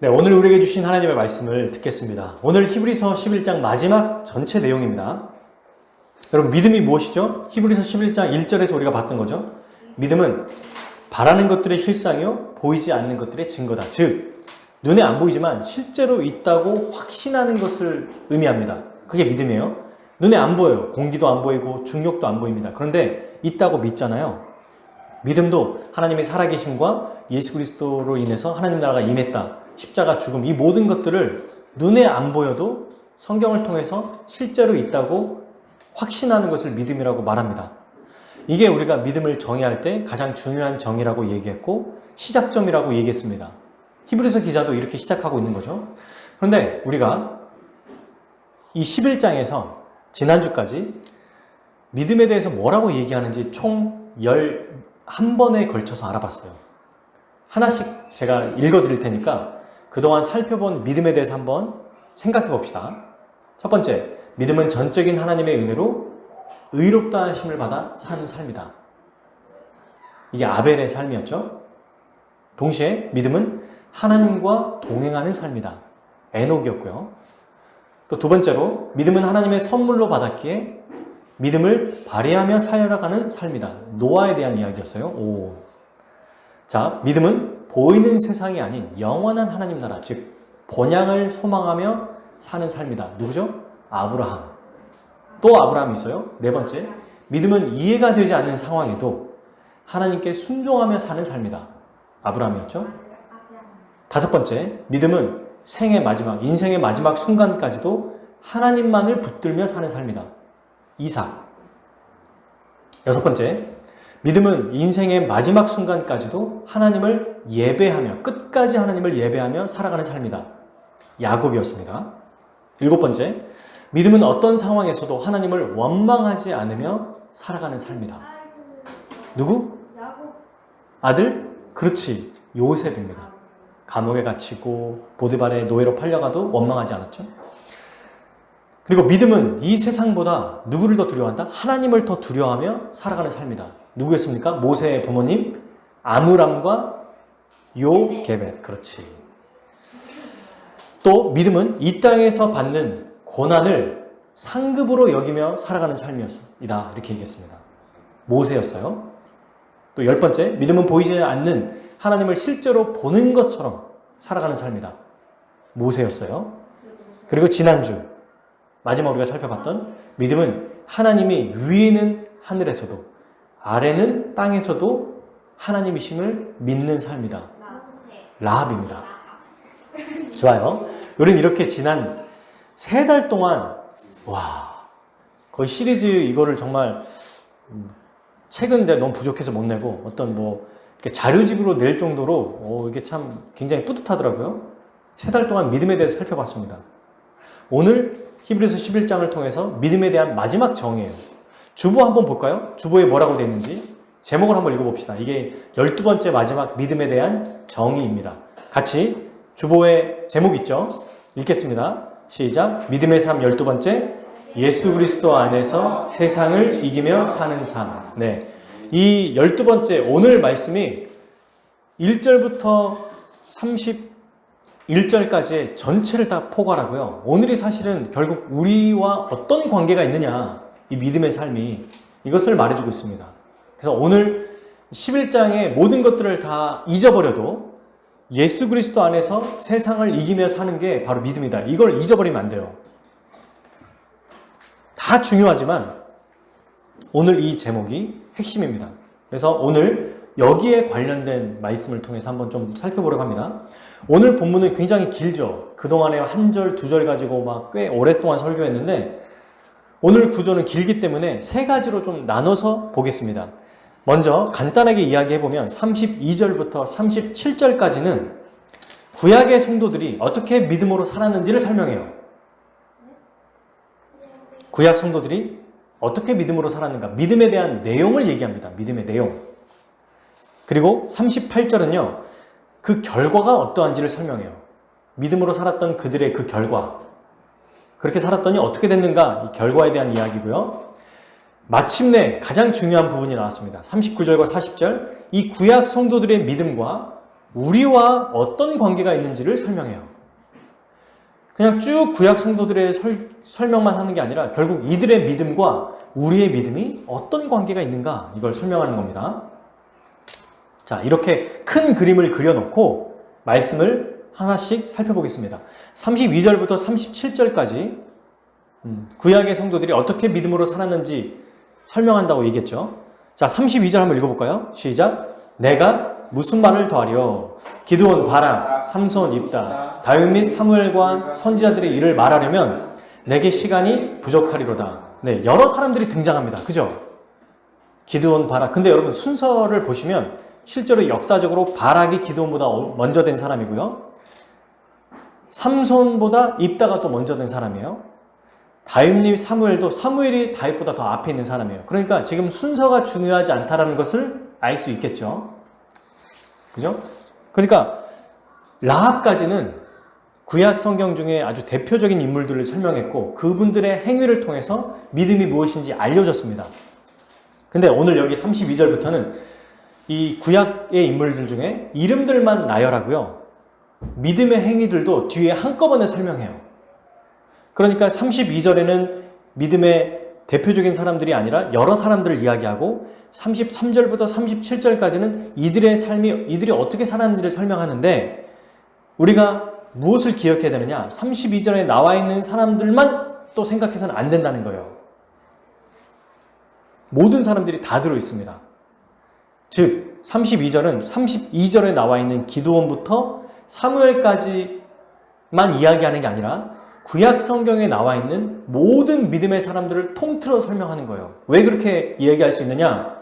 네, 오늘 우리에게 주신 하나님의 말씀을 듣겠습니다. 오늘 히브리서 11장 마지막 전체 내용입니다. 여러분, 믿음이 무엇이죠? 히브리서 11장 1절에서 우리가 봤던 거죠. 믿음은 바라는 것들의 실상이요 보이지 않는 것들의 증거다. 즉, 눈에 안 보이지만 실제로 있다고 확신하는 것을 의미합니다. 그게 믿음이에요. 눈에 안 보여요. 공기도 안 보이고 중력도 안 보입니다. 그런데 있다고 믿잖아요. 믿음도 하나님의 살아계심과 예수 그리스도로 인해서 하나님 나라가 임했다. 십자가 죽음, 이 모든 것들을 눈에 안 보여도 성경을 통해서 실제로 있다고 확신하는 것을 믿음이라고 말합니다. 이게 우리가 믿음을 정의할 때 가장 중요한 정의라고 얘기했고 시작점이라고 얘기했습니다. 히브리서 기자도 이렇게 시작하고 있는 거죠. 그런데 우리가 이 11장에서 지난주까지 믿음에 대해서 뭐라고 얘기하는지 총 11번에 걸쳐서 알아봤어요. 하나씩 제가 읽어드릴 테니까 그동안 살펴본 믿음에 대해서 한번 생각해 봅시다. 첫 번째, 믿음은 전적인 하나님의 은혜로 의롭다 하심을 받아 사는 삶이다. 이게 아벨의 삶이었죠. 동시에 믿음은 하나님과 동행하는 삶이다. 에녹이었고요. 또 두 번째로, 믿음은 하나님의 선물로 받았기에 믿음을 발휘하며 살아가는 삶이다. 노아에 대한 이야기였어요. 자, 믿음은 보이는 세상이 아닌 영원한 하나님 나라, 즉 본향을 소망하며 사는 삶이다. 누구죠? 아브라함. 또 아브라함이 있어요. 네 번째, 믿음은 이해가 되지 않는 상황에도 하나님께 순종하며 사는 삶이다. 아브라함이었죠. 다섯 번째, 믿음은 생의 마지막, 인생의 마지막 순간까지도 하나님만을 붙들며 사는 삶이다. 이삭. 여섯 번째, 믿음은 인생의 마지막 순간까지도 하나님을 예배하며, 끝까지 하나님을 예배하며 살아가는 삶이다. 야곱이었습니다. 일곱 번째, 믿음은 어떤 상황에서도 하나님을 원망하지 않으며 살아가는 삶이다. 누구? 아들? 그렇지, 요셉입니다. 감옥에 갇히고 보디발의 노예로 팔려가도 원망하지 않았죠. 그리고 믿음은 이 세상보다 누구를 더 두려워한다? 하나님을 더 두려워하며 살아가는 삶이다. 누구였습니까? 모세의 부모님 아므람과 요게벳. 그렇지. 또 믿음은 이 땅에서 받는 고난을 상급으로 여기며 살아가는 삶이었습니다. 이렇게 얘기했습니다. 모세였어요. 또 열 번째, 믿음은 보이지 않는 하나님을 실제로 보는 것처럼 살아가는 삶이다. 모세였어요. 그리고 지난주 마지막 우리가 살펴봤던 믿음은 하나님이 위에는 하늘에서도 아래는 땅에서도 하나님이심을 믿는 삶이다. 라합입니다. 좋아요. 우리는 이렇게 지난 3달 동안 거의 시리즈 이거를 정말 책은 너무 부족해서 못 내고 어떤 자료집으로 낼 정도로 이게 참 굉장히 뿌듯하더라고요. 3달 동안 믿음에 대해서 살펴봤습니다. 오늘 히브리서 11장을 통해서 믿음에 대한 마지막 정의예요. 주보 한번 볼까요? 주보에 뭐라고 되어 있는지 제목을 한번 읽어봅시다. 이게 12번째 마지막 믿음에 대한 정의입니다. 같이 주보에 제목 있죠? 읽겠습니다. 시작. 믿음의 삶 12번째, 예수 그리스도 안에서 세상을 이기며 사는 삶. 네, 이 12번째 오늘 말씀이 1절부터 31절까지의 전체를 다 포괄하고요. 오늘이 사실은 결국 우리와 어떤 관계가 있느냐, 이 믿음의 삶이 이것을 말해주고 있습니다. 그래서 오늘 11장의 모든 것들을 다 잊어버려도 예수 그리스도 안에서 세상을 이기며 사는 게 바로 믿음이다. 이걸 잊어버리면 안 돼요. 다 중요하지만 오늘 이 제목이 핵심입니다. 그래서 오늘 여기에 관련된 말씀을 통해서 한번 좀 살펴보려고 합니다. 오늘 본문은 굉장히 길죠. 그동안에 한 절, 두 절 가지고 꽤 오랫동안 설교했는데 오늘 구조는 길기 때문에 3가지로 좀 나눠서 보겠습니다. 먼저 간단하게 이야기해보면 32절부터 37절까지는 구약의 성도들이 어떻게 믿음으로 살았는지를 설명해요. 구약 성도들이 어떻게 믿음으로 살았는가, 믿음에 대한 내용을 얘기합니다. 믿음의 내용. 그리고 38절은요, 그 결과가 어떠한지를 설명해요. 믿음으로 살았던 그들의 그 결과, 그렇게 살았더니 어떻게 됐는가, 이 결과에 대한 이야기고요. 마침내 가장 중요한 부분이 나왔습니다. 39절과 40절, 이 구약 성도들의 믿음과 우리와 어떤 관계가 있는지를 설명해요. 그냥 쭉 구약 성도들의 설명만 하는 게 아니라 결국 이들의 믿음과 우리의 믿음이 어떤 관계가 있는가 이걸 설명하는 겁니다. 자, 이렇게 큰 그림을 그려놓고 말씀을 하나씩 살펴보겠습니다. 32절부터 37절까지 구약의 성도들이 어떻게 믿음으로 살았는지 설명한다고 얘기했죠. 자, 32절 한번 읽어볼까요? 시작. 내가 무슨 말을 더하려? 기드온, 바락, 삼손, 입다, 다윗 및 사무엘과 선지자들의 일을 말하려면 내게 시간이 부족하리로다. 네, 여러 사람들이 등장합니다. 그죠? 기드온, 바락. 근데 여러분 순서를 보시면 실제로 역사적으로 바락이 기드온보다 먼저 된 사람이고요. 삼손보다 입다가 또 먼저 된 사람이에요. 다윗, 사무엘도 사무엘이 다윗보다 더 앞에 있는 사람이에요. 그러니까 지금 순서가 중요하지 않다는 것을 알 수 있겠죠. 그죠? 그러니까 라합까지는 구약 성경 중에 아주 대표적인 인물들을 설명했고 그분들의 행위를 통해서 믿음이 무엇인지 알려줬습니다. 근데 오늘 여기 32절부터는 이 구약의 인물들 중에 이름들만 나열하고요. 믿음의 행위들도 뒤에 한꺼번에 설명해요. 그러니까 32절에는 믿음의 대표적인 사람들이 아니라 여러 사람들을 이야기하고 33절부터 37절까지는 이들의 삶이 이들이 어떻게 살았는지를 설명하는데 우리가 무엇을 기억해야 되느냐? 32절에 나와 있는 사람들만 또 생각해서는 안 된다는 거예요. 모든 사람들이 다 들어 있습니다. 즉 32절은 32절에 나와 있는 기드온부터 사무엘까지만 이야기하는 게 아니라 구약 성경에 나와 있는 모든 믿음의 사람들을 통틀어 설명하는 거예요. 왜 그렇게 이야기할 수 있느냐?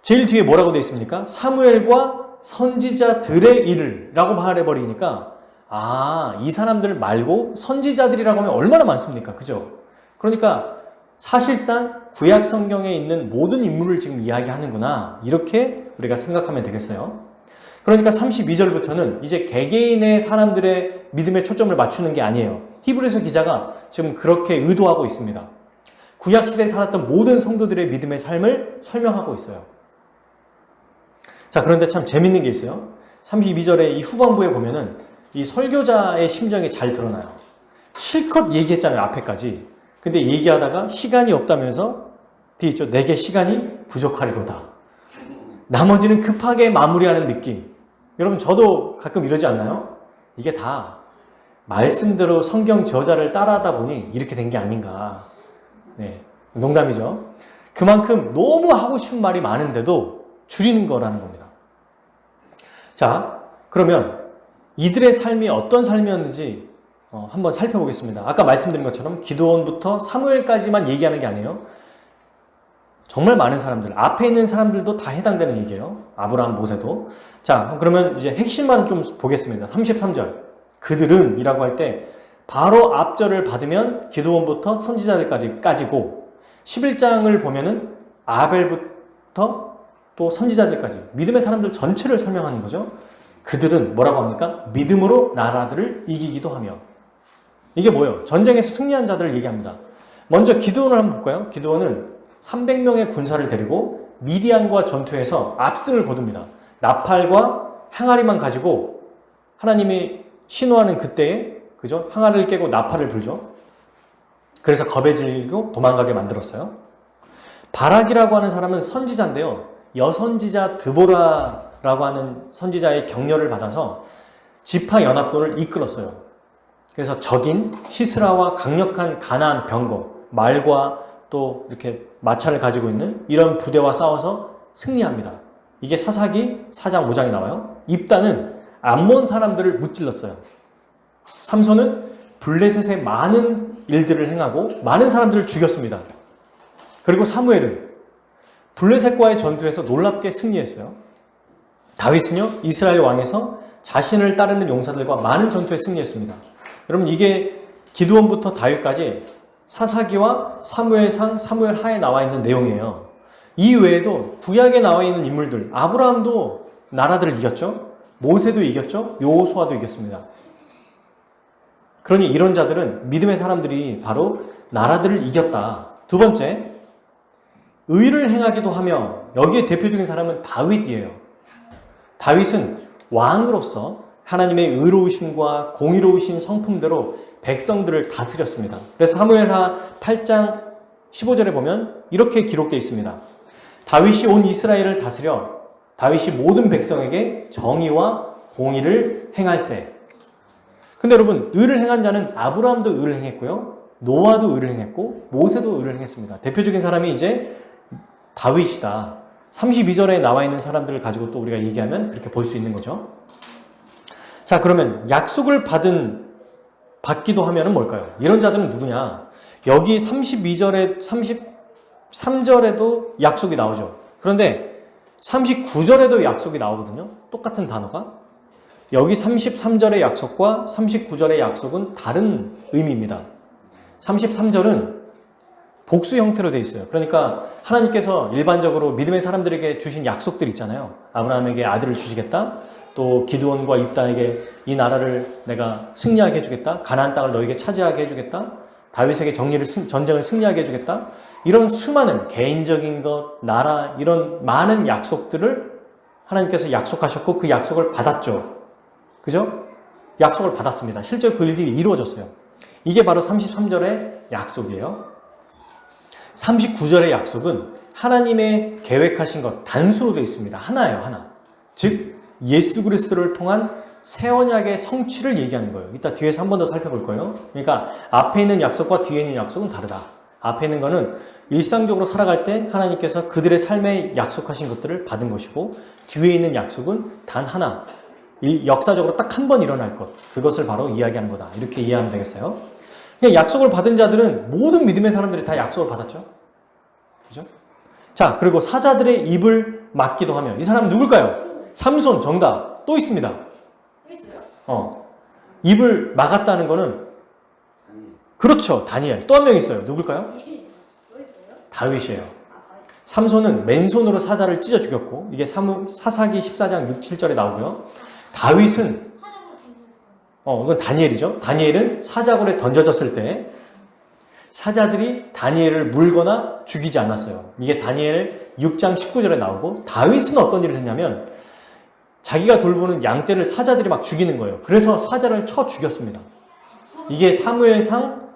제일 뒤에 뭐라고 되어 있습니까? 사무엘과 선지자들의 일을 라고 말해버리니까 이 사람들 말고 선지자들이라고 하면 얼마나 많습니까? 그죠? 그러니까 사실상 구약 성경에 있는 모든 인물을 지금 이야기하는구나 이렇게 우리가 생각하면 되겠어요. 그러니까 32절부터는 이제 개개인의 사람들의 믿음에 초점을 맞추는 게 아니에요. 히브리서 기자가 지금 그렇게 의도하고 있습니다. 구약시대에 살았던 모든 성도들의 믿음의 삶을 설명하고 있어요. 자, 그런데 참 재밌는 게 있어요. 32절의 이 후반부에 보면은 이 설교자의 심정이 잘 드러나요. 실컷 얘기했잖아요, 앞에까지. 근데 얘기하다가 시간이 없다면서 뒤에 있죠. 내게 시간이 부족하리로다. 나머지는 급하게 마무리하는 느낌. 여러분 저도 가끔 이러지 않나요? 이게 다 말씀대로 성경 저자를 따라하다 보니 이렇게 된 게 아닌가. 네, 농담이죠. 그만큼 너무 하고 싶은 말이 많은데도 줄이는 거라는 겁니다. 자, 그러면 이들의 삶이 어떤 삶이었는지 한번 살펴보겠습니다. 아까 말씀드린 것처럼 기드온부터 사무엘까지만 얘기하는 게 아니에요. 정말 많은 사람들, 앞에 있는 사람들도 다 해당되는 얘기예요. 아브라함, 모세도. 자, 그러면 이제 핵심만 좀 보겠습니다. 33절. 그들은 이라고 할 때 바로 앞절을 받으면 기드온부터 선지자들까지고 11장을 보면은 아벨부터 또 선지자들까지 믿음의 사람들 전체를 설명하는 거죠. 그들은 뭐라고 합니까? 믿음으로 나라들을 이기기도 하며. 이게 뭐예요? 전쟁에서 승리한 자들을 얘기합니다. 먼저 기드온을 한번 볼까요? 기드온은 300명의 군사를 데리고 미디안과 전투에서 압승을 거둡니다. 나팔과 항아리만 가지고 하나님이 신호하는 그때에 그죠? 항아리를 깨고 나팔을 불죠. 그래서 겁에 질리고 도망가게 만들었어요. 바락이라고 하는 사람은 선지자인데요. 여선지자 드보라라고 하는 선지자의 격려를 받아서 지파 연합군을 이끌었어요. 그래서 적인 시스라와 강력한 가나안 병거, 말과 또 이렇게 마차를 가지고 있는 이런 부대와 싸워서 승리합니다. 이게 사사기 4장 5장에 나와요. 입다는 암몬 사람들을 무찔렀어요. 삼손은 블레셋의 많은 일들을 행하고 많은 사람들을 죽였습니다. 그리고 사무엘은 블레셋과의 전투에서 놀랍게 승리했어요. 다윗은요, 이스라엘 왕에서 자신을 따르는 용사들과 많은 전투에 승리했습니다. 여러분 이게 기드온부터 다윗까지 사사기와 사무엘상, 사무엘하에 나와 있는 내용이에요. 이 외에도 구약에 나와 있는 인물들, 아브라함도 나라들을 이겼죠. 모세도 이겼죠. 여호수아도 이겼습니다. 그러니 이런 자들은 믿음의 사람들이 바로 나라들을 이겼다. 두 번째, 의를 행하기도 하며 여기에 대표적인 사람은 다윗이에요. 다윗은 왕으로서 하나님의 의로우심과 공의로우신 성품대로 백성들을 다스렸습니다. 그래서 사무엘하 8장 15절에 보면 이렇게 기록되어 있습니다. 다윗이 온 이스라엘을 다스려 다윗이 모든 백성에게 정의와 공의를 행할세. 근데 여러분, 의를 행한 자는 아브라함도 의를 행했고요, 노아도 의를 행했고, 모세도 의를 행했습니다. 대표적인 사람이 이제 다윗이다. 32절에 나와 있는 사람들을 가지고 또 우리가 얘기하면 그렇게 볼 수 있는 거죠. 자, 그러면 약속을 받기도 하면은 뭘까요? 이런 자들은 누구냐? 여기 32절에, 33절에도 약속이 나오죠. 그런데 39절에도 약속이 나오거든요. 똑같은 단어가. 여기 33절의 약속과 39절의 약속은 다른 의미입니다. 33절은 복수 형태로 되어 있어요. 그러니까 하나님께서 일반적으로 믿음의 사람들에게 주신 약속들 있잖아요. 아브라함에게 아들을 주시겠다. 또 기드온과 입다에게 이 나라를 내가 승리하게 해주겠다. 가나안 땅을 너에게 차지하게 해주겠다. 다윗에게 전쟁을 승리하게 해주겠다. 이런 수많은 개인적인 것, 나라, 이런 많은 약속들을 하나님께서 약속하셨고 그 약속을 받았죠. 그죠? 약속을 받았습니다. 실제 그 일들이 이루어졌어요. 이게 바로 33절의 약속이에요. 39절의 약속은 하나님의 계획하신 것 단수로 되어 있습니다. 하나예요, 하나. 즉 예수 그리스도를 통한 새 언약의 성취를 얘기하는 거예요. 이따 뒤에서 한 번 더 살펴볼 거예요. 그러니까 앞에 있는 약속과 뒤에 있는 약속은 다르다. 앞에 있는 거는 일상적으로 살아갈 때 하나님께서 그들의 삶에 약속하신 것들을 받은 것이고, 뒤에 있는 약속은 단 하나, 역사적으로 딱 한 번 일어날 것, 그것을 바로 이야기하는 거다. 이렇게 이해하면 되겠어요. 그냥 약속을 받은 자들은, 모든 믿음의 사람들이 다 약속을 받았죠. 그죠? 자, 그리고 사자들의 입을 막기도 하며, 이 사람은 누굴까요? 삼손. 정답. 또 있습니다. 입을 막았다는 거는, 그렇죠, 다니엘. 또 한 명 있어요. 누굴까요? 다윗이에요. 삼손은 맨손으로 사자를 찢어 죽였고, 이게 사사기 14장 6, 7절에 나오고요. 다윗은 이건 다니엘이죠. 다니엘은 사자굴에 던져졌을 때 사자들이 다니엘을 물거나 죽이지 않았어요. 이게 다니엘 6장 19절에 나오고, 다윗은 어떤 일을 했냐면 자기가 돌보는 양떼를 사자들이 막 죽이는 거예요. 그래서 사자를 쳐 죽였습니다. 이게 사무엘상,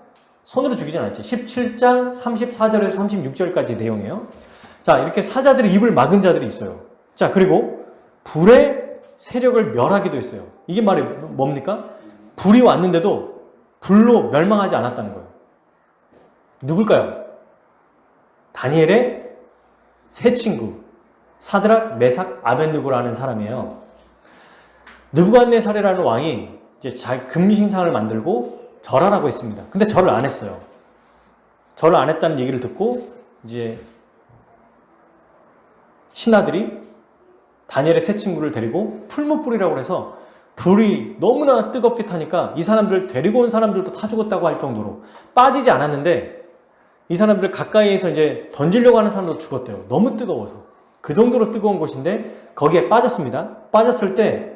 손으로 죽이진 않았지, 17장 34절에서 36절까지 내용이에요. 자, 이렇게 사자들의 입을 막은 자들이 있어요. 자, 그리고 불의 세력을 멸하기도 했어요. 이게 말이 뭡니까? 불이 왔는데도 불로 멸망하지 않았다는 거예요. 누굴까요? 다니엘의 세 친구 사드락, 메삭, 아벳느고라는 사람이에요. 느부갓네살이라는 왕이 이제 금신상을 만들고 절하라고 했습니다. 근데 절을 안 했어요. 절을 안 했다는 얘기를 듣고 이제 신하들이 다니엘의 세 친구를 데리고 풀무불이라고 해서 불이 너무나 뜨겁게 타니까 이 사람들을 데리고 온 사람들도 다 죽었다고 할 정도로 빠지지 않았는데, 이 사람들을 가까이에서 이제 던지려고 하는 사람도 죽었대요. 너무 뜨거워서. 그 정도로 뜨거운 곳인데 거기에 빠졌습니다. 빠졌을 때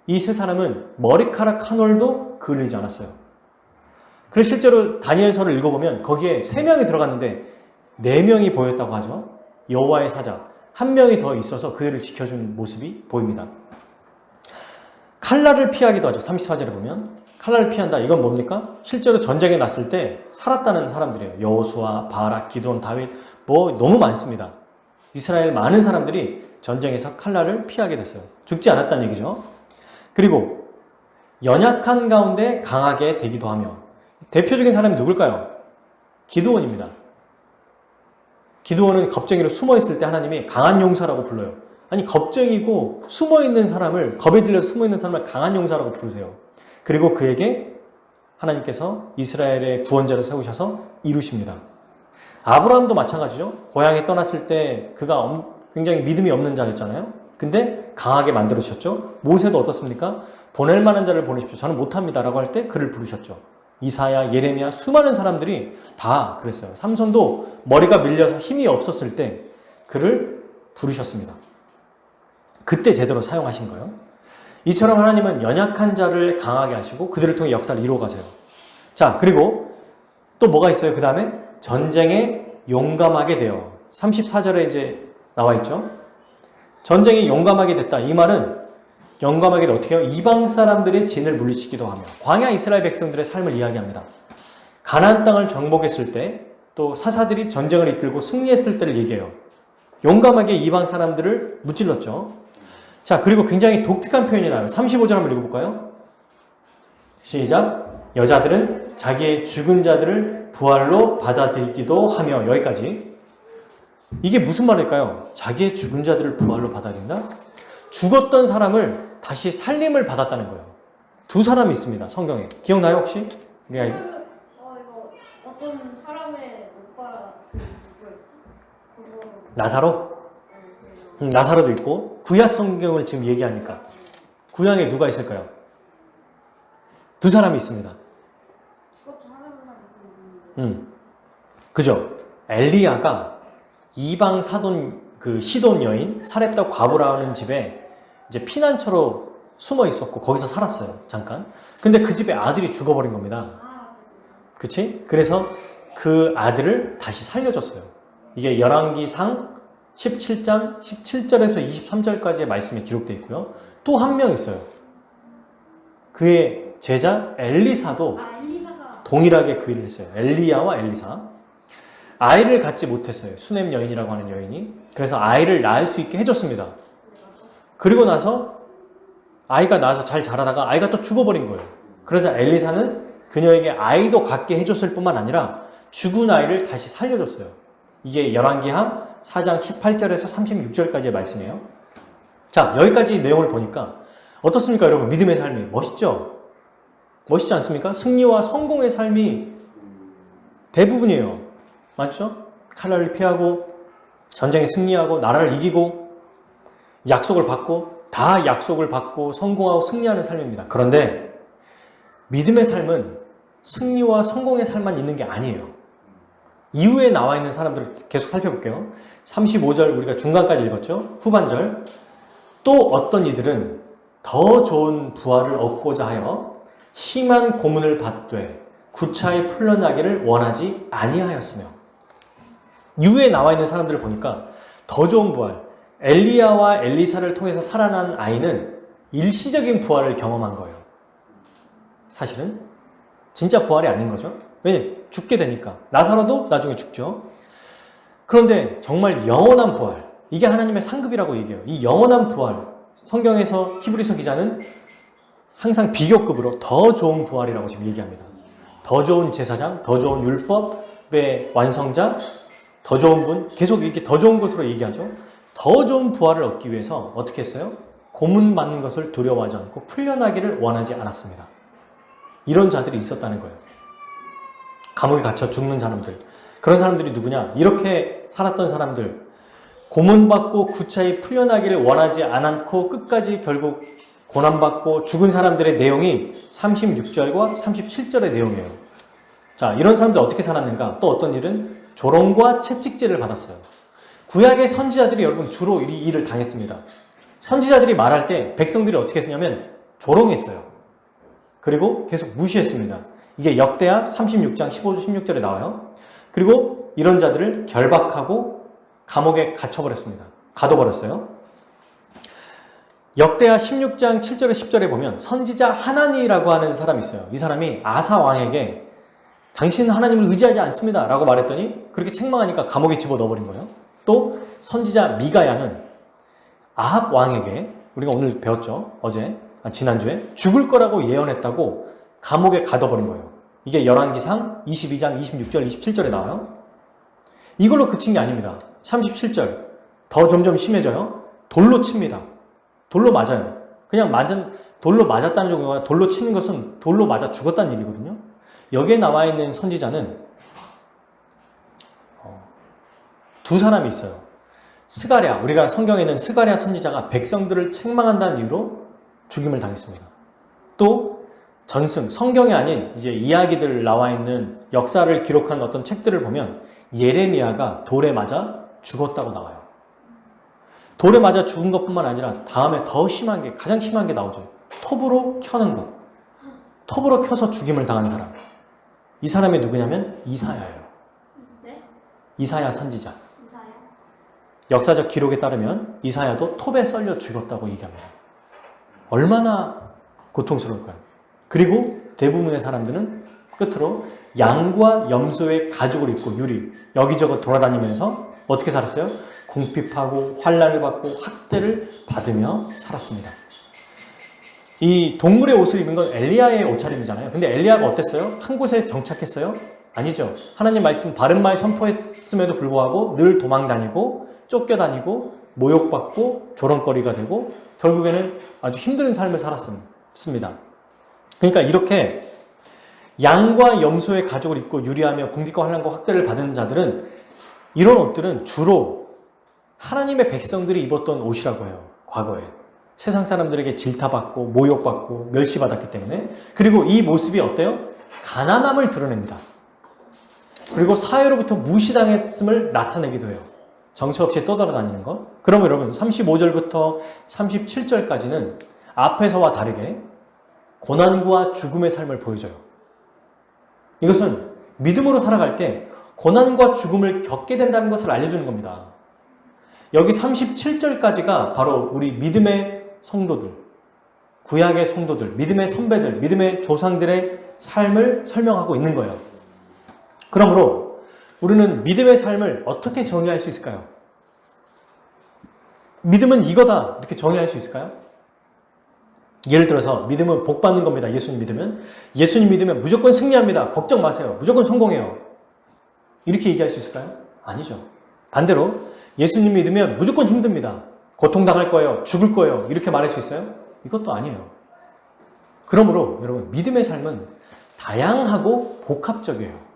이 세 사람은 머리카락 한 올도 그을리지 않았어요. 그래서 실제로 다니엘서를 읽어보면 거기에 3명이 들어갔는데 4명이 보였다고 하죠. 여호와의 사자. 1명이 더 있어서 그들을 지켜준 모습이 보입니다. 칼날을 피하기도 하죠. 34절에 보면 칼날을 피한다. 이건 뭡니까? 실제로 전쟁에 났을 때 살았다는 사람들이에요. 여호수아, 바락, 기드온, 다윗, 너무 많습니다. 이스라엘 많은 사람들이 전쟁에서 칼날을 피하게 됐어요. 죽지 않았다는 얘기죠. 그리고 연약한 가운데 강하게 되기도 하며, 대표적인 사람이 누굴까요? 기드온입니다. 기드온은 겁쟁이로 숨어있을 때 하나님이 강한 용사라고 불러요. 아니, 겁쟁이고 숨어있는 사람을, 겁에 질려서 숨어있는 사람을 강한 용사라고 부르세요. 그리고 그에게 하나님께서 이스라엘의 구원자를 세우셔서 이루십니다. 아브라함도 마찬가지죠. 고향에 떠났을 때 그가 굉장히 믿음이 없는 자였잖아요. 근데 강하게 만들어주셨죠. 모세도 어떻습니까? 보낼 만한 자를 보내십시오. 저는 못합니다 라고 할 때 그를 부르셨죠. 이사야, 예레미야, 수많은 사람들이 다 그랬어요. 삼손도 머리가 밀려서 힘이 없었을 때 그를 부르셨습니다. 그때 제대로 사용하신 거예요. 이처럼 하나님은 연약한 자를 강하게 하시고 그들을 통해 역사를 이루어 가세요. 자, 그리고 또 뭐가 있어요? 그 다음에 전쟁에 용감하게 되어. 34절에 이제 나와 있죠. 전쟁에 용감하게 됐다. 이 말은 영감하게도 어떻게 해요? 이방 사람들의 진을 물리치기도 하며 광야 이스라엘 백성들의 삶을 이야기합니다. 가나안 땅을 정복했을 때 또 사사들이 전쟁을 이끌고 승리했을 때를 얘기해요. 용감하게 이방 사람들을 무찔렀죠. 자, 그리고 굉장히 독특한 표현이 나와요. 35절 한번 읽어볼까요? 시작. 여자들은 자기의 죽은 자들을 부활로 받아들이기도 하며. 여기까지. 이게 무슨 말일까요? 자기의 죽은 자들을 부활로 받아들인다? 죽었던 사람을 다시 살림을 받았다는 거예요. 두 사람이 있습니다. 성경에. 기억나요 혹시? 우리 아이들? 이거 어떤 사람의 오빠 누구였지? 나사로? 나사로도 있고 구약 성경을 지금 얘기하니까 구약에 누가 있을까요? 두 사람이 있습니다. 죽었던 사람은 그죠? 엘리야가 이방 사돈 그 시돈 여인 사렙다 과부라는 집에 이제 피난처로 숨어 있었고 거기서 살았어요. 잠깐. 근데 그 집에 아들이 죽어버린 겁니다. 그치? 그래서 그 아들을 다시 살려줬어요. 이게 열왕기상 17장 17절에서 23절까지의 말씀에 기록되어 있고요. 또 한 명 있어요. 그의 제자 엘리사도 엘리사가 동일하게 그 일을 했어요. 엘리야와 엘리사. 아이를 갖지 못했어요. 수넴 여인이라고 하는 여인이. 그래서 아이를 낳을 수 있게 해줬습니다. 그리고 나서 아이가 나와서 잘 자라다가 아이가 또 죽어버린 거예요. 그러자 엘리사는 그녀에게 아이도 갖게 해줬을 뿐만 아니라 죽은 아이를 다시 살려줬어요. 이게 열왕기하 4장 18절에서 36절까지의 말씀이에요. 자, 여기까지 내용을 보니까 어떻습니까, 여러분? 믿음의 삶이 멋있죠? 멋있지 않습니까? 승리와 성공의 삶이 대부분이에요. 맞죠? 칼날을 피하고 전쟁에 승리하고 나라를 이기고 약속을 받고 다 약속을 받고 성공하고 승리하는 삶입니다. 그런데 믿음의 삶은 승리와 성공의 삶만 있는 게 아니에요. 이후에 나와 있는 사람들을 계속 살펴볼게요. 35절 우리가 중간까지 읽었죠. 후반절. 또 어떤 이들은 더 좋은 부활을 얻고자 하여 심한 고문을 받되 구차히 풀려나기를 원하지 아니하였으며. 이후에 나와 있는 사람들을 보니까 더 좋은 부활, 엘리야와 엘리사를 통해서 살아난 아이는 일시적인 부활을 경험한 거예요. 사실은 진짜 부활이 아닌 거죠. 왜냐면 죽게 되니까. 나사로도 나중에 죽죠. 그런데 정말 영원한 부활, 이게 하나님의 상급이라고 얘기해요. 이 영원한 부활, 성경에서 히브리서 기자는 항상 비교급으로 더 좋은 부활이라고 지금 얘기합니다. 더 좋은 제사장, 더 좋은 율법의 완성자, 더 좋은 분, 계속 이렇게 더 좋은 것으로 얘기하죠. 더 좋은 부활을 얻기 위해서 어떻게 했어요? 고문받는 것을 두려워하지 않고 풀려나기를 원하지 않았습니다. 이런 자들이 있었다는 거예요. 감옥에 갇혀 죽는 사람들. 그런 사람들이 누구냐? 이렇게 살았던 사람들. 고문받고 구차히 풀려나기를 원하지 않고 끝까지 결국 고난받고 죽은 사람들의 내용이 36절과 37절의 내용이에요. 자, 이런 사람들 어떻게 살았는가? 또 어떤 일은 조롱과 채찍질을 받았어요. 구약의 선지자들이 여러분 주로 이 일을 당했습니다. 선지자들이 말할 때 백성들이 어떻게 했냐면 조롱했어요. 그리고 계속 무시했습니다. 이게 역대하 36장 15절 16절에 나와요. 그리고 이런 자들을 결박하고 감옥에 갇혀버렸습니다. 가둬버렸어요. 역대하 16장 7절에 10절에 보면 선지자 하나니라고 하는 사람이 있어요. 이 사람이 아사 왕에게 당신은 하나님을 의지하지 않습니다 라고 말했더니 그렇게 책망하니까 감옥에 집어넣어버린 거예요. 또 선지자 미가야는 아합 왕에게, 우리가 오늘 배웠죠. 지난주에 죽을 거라고 예언했다고 감옥에 가둬버린 거예요. 이게 열왕기상 22장 26절 27절에 나와요. 이걸로 그친 게 아닙니다. 37절 더 점점 심해져요. 돌로 칩니다. 돌로 맞아요. 그냥 돌로 맞았다는 정도가 아니라 돌로 치는 것은 돌로 맞아 죽었다는 얘기거든요. 여기에 나와 있는 선지자는 두 사람이 있어요. 스가랴, 우리가 성경에 있는 스가랴 선지자가 백성들을 책망한다는 이유로 죽임을 당했습니다. 또 전승, 성경이 아닌 이제 이야기들 나와 있는 역사를 기록한 어떤 책들을 보면 예레미야가 돌에 맞아 죽었다고 나와요. 돌에 맞아 죽은 것뿐만 아니라 다음에 더 심한 게, 가장 심한 게 나오죠. 톱으로 켜는 것. 톱으로 켜서 죽임을 당한 사람. 이 사람이 누구냐면 이사야예요. 네? 이사야 선지자. 이사야? 역사적 기록에 따르면 이사야도 톱에 썰려 죽었다고 얘기합니다. 얼마나 고통스러울까요? 그리고 대부분의 사람들은 끝으로 양과 염소의 가죽을 입고 유리 여기저기 돌아다니면서 어떻게 살았어요? 궁핍하고 환난을 받고 학대를 받으며 살았습니다. 이 동물의 옷을 입은 건 엘리야의 옷차림이잖아요. 근데 엘리야가 어땠어요? 한 곳에 정착했어요? 아니죠. 하나님 말씀 바른 말 선포했음에도 불구하고 늘 도망다니고 쫓겨다니고 모욕받고 조롱거리가 되고 결국에는 아주 힘든 삶을 살았습니다. 그러니까 이렇게 양과 염소의 가죽을 입고 유리하며 궁핍과 환난과 학대를 받은 자들은 이런 옷들은 주로 하나님의 백성들이 입었던 옷이라고 해요. 과거에. 세상 사람들에게 질타받고 모욕받고 멸시받았기 때문에. 그리고 이 모습이 어때요? 가난함을 드러냅니다. 그리고 사회로부터 무시당했음을 나타내기도 해요. 정처 없이 떠돌아다니는 것. 그러면 여러분 35절부터 37절까지는 앞에서와 다르게 고난과 죽음의 삶을 보여줘요. 이것은 믿음으로 살아갈 때 고난과 죽음을 겪게 된다는 것을 알려주는 겁니다. 여기 37절까지가 바로 우리 믿음의 성도들, 구약의 성도들, 믿음의 선배들, 믿음의 조상들의 삶을 설명하고 있는 거예요. 그러므로 우리는 믿음의 삶을 어떻게 정의할 수 있을까요? 믿음은 이거다 이렇게 정의할 수 있을까요? 예를 들어서 믿음은 복 받는 겁니다. 예수님 믿으면 무조건 승리합니다. 걱정 마세요. 무조건 성공해요. 이렇게 얘기할 수 있을까요? 아니죠. 반대로 예수님 믿으면 무조건 힘듭니다. 고통당할 거예요. 죽을 거예요. 이렇게 말할 수 있어요? 이것도 아니에요. 그러므로 여러분 믿음의 삶은 다양하고 복합적이에요.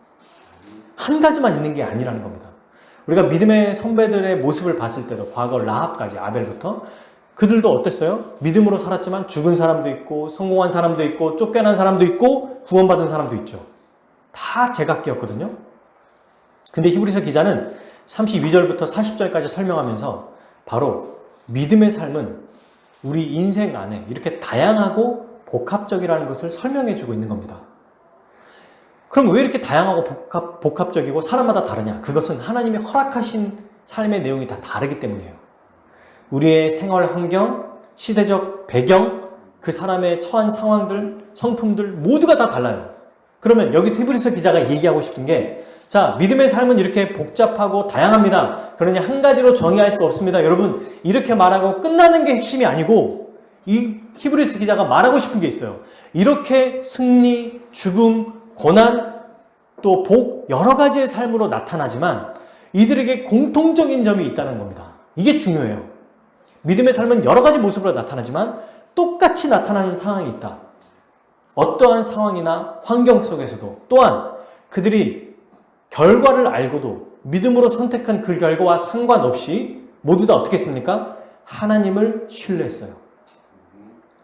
한 가지만 있는 게 아니라는 겁니다. 우리가 믿음의 선배들의 모습을 봤을 때도 과거 라합까지 아벨부터 그들도 어땠어요? 믿음으로 살았지만 죽은 사람도 있고 성공한 사람도 있고 쫓겨난 사람도 있고 구원받은 사람도 있죠. 다 제각기였거든요. 근데 히브리서 기자는 32절부터 40절까지 설명하면서 바로 믿음의 삶은 우리 인생 안에 이렇게 다양하고 복합적이라는 것을 설명해 주고 있는 겁니다. 그럼 왜 이렇게 다양하고 복합적이고 사람마다 다르냐? 그것은 하나님이 허락하신 삶의 내용이 다 다르기 때문이에요. 우리의 생활 환경, 시대적 배경, 그 사람의 처한 상황들, 성품들 모두가 다 달라요. 그러면 여기서 히브리서 기자가 얘기하고 싶은 게 자, 믿음의 삶은 이렇게 복잡하고 다양합니다. 그러니 한 가지로 정의할 수 없습니다. 여러분, 이렇게 말하고 끝나는 게 핵심이 아니고 이 히브리서 기자가 말하고 싶은 게 있어요. 이렇게 승리, 죽음, 고난, 또 복, 여러 가지의 삶으로 나타나지만 이들에게 공통적인 점이 있다는 겁니다. 이게 중요해요. 믿음의 삶은 여러 가지 모습으로 나타나지만 똑같이 나타나는 상황이 있다. 어떠한 상황이나 환경 속에서도 또한 그들이 결과를 알고도 믿음으로 선택한 그 결과와 상관없이 모두 다 어떻게 했습니까? 하나님을 신뢰했어요.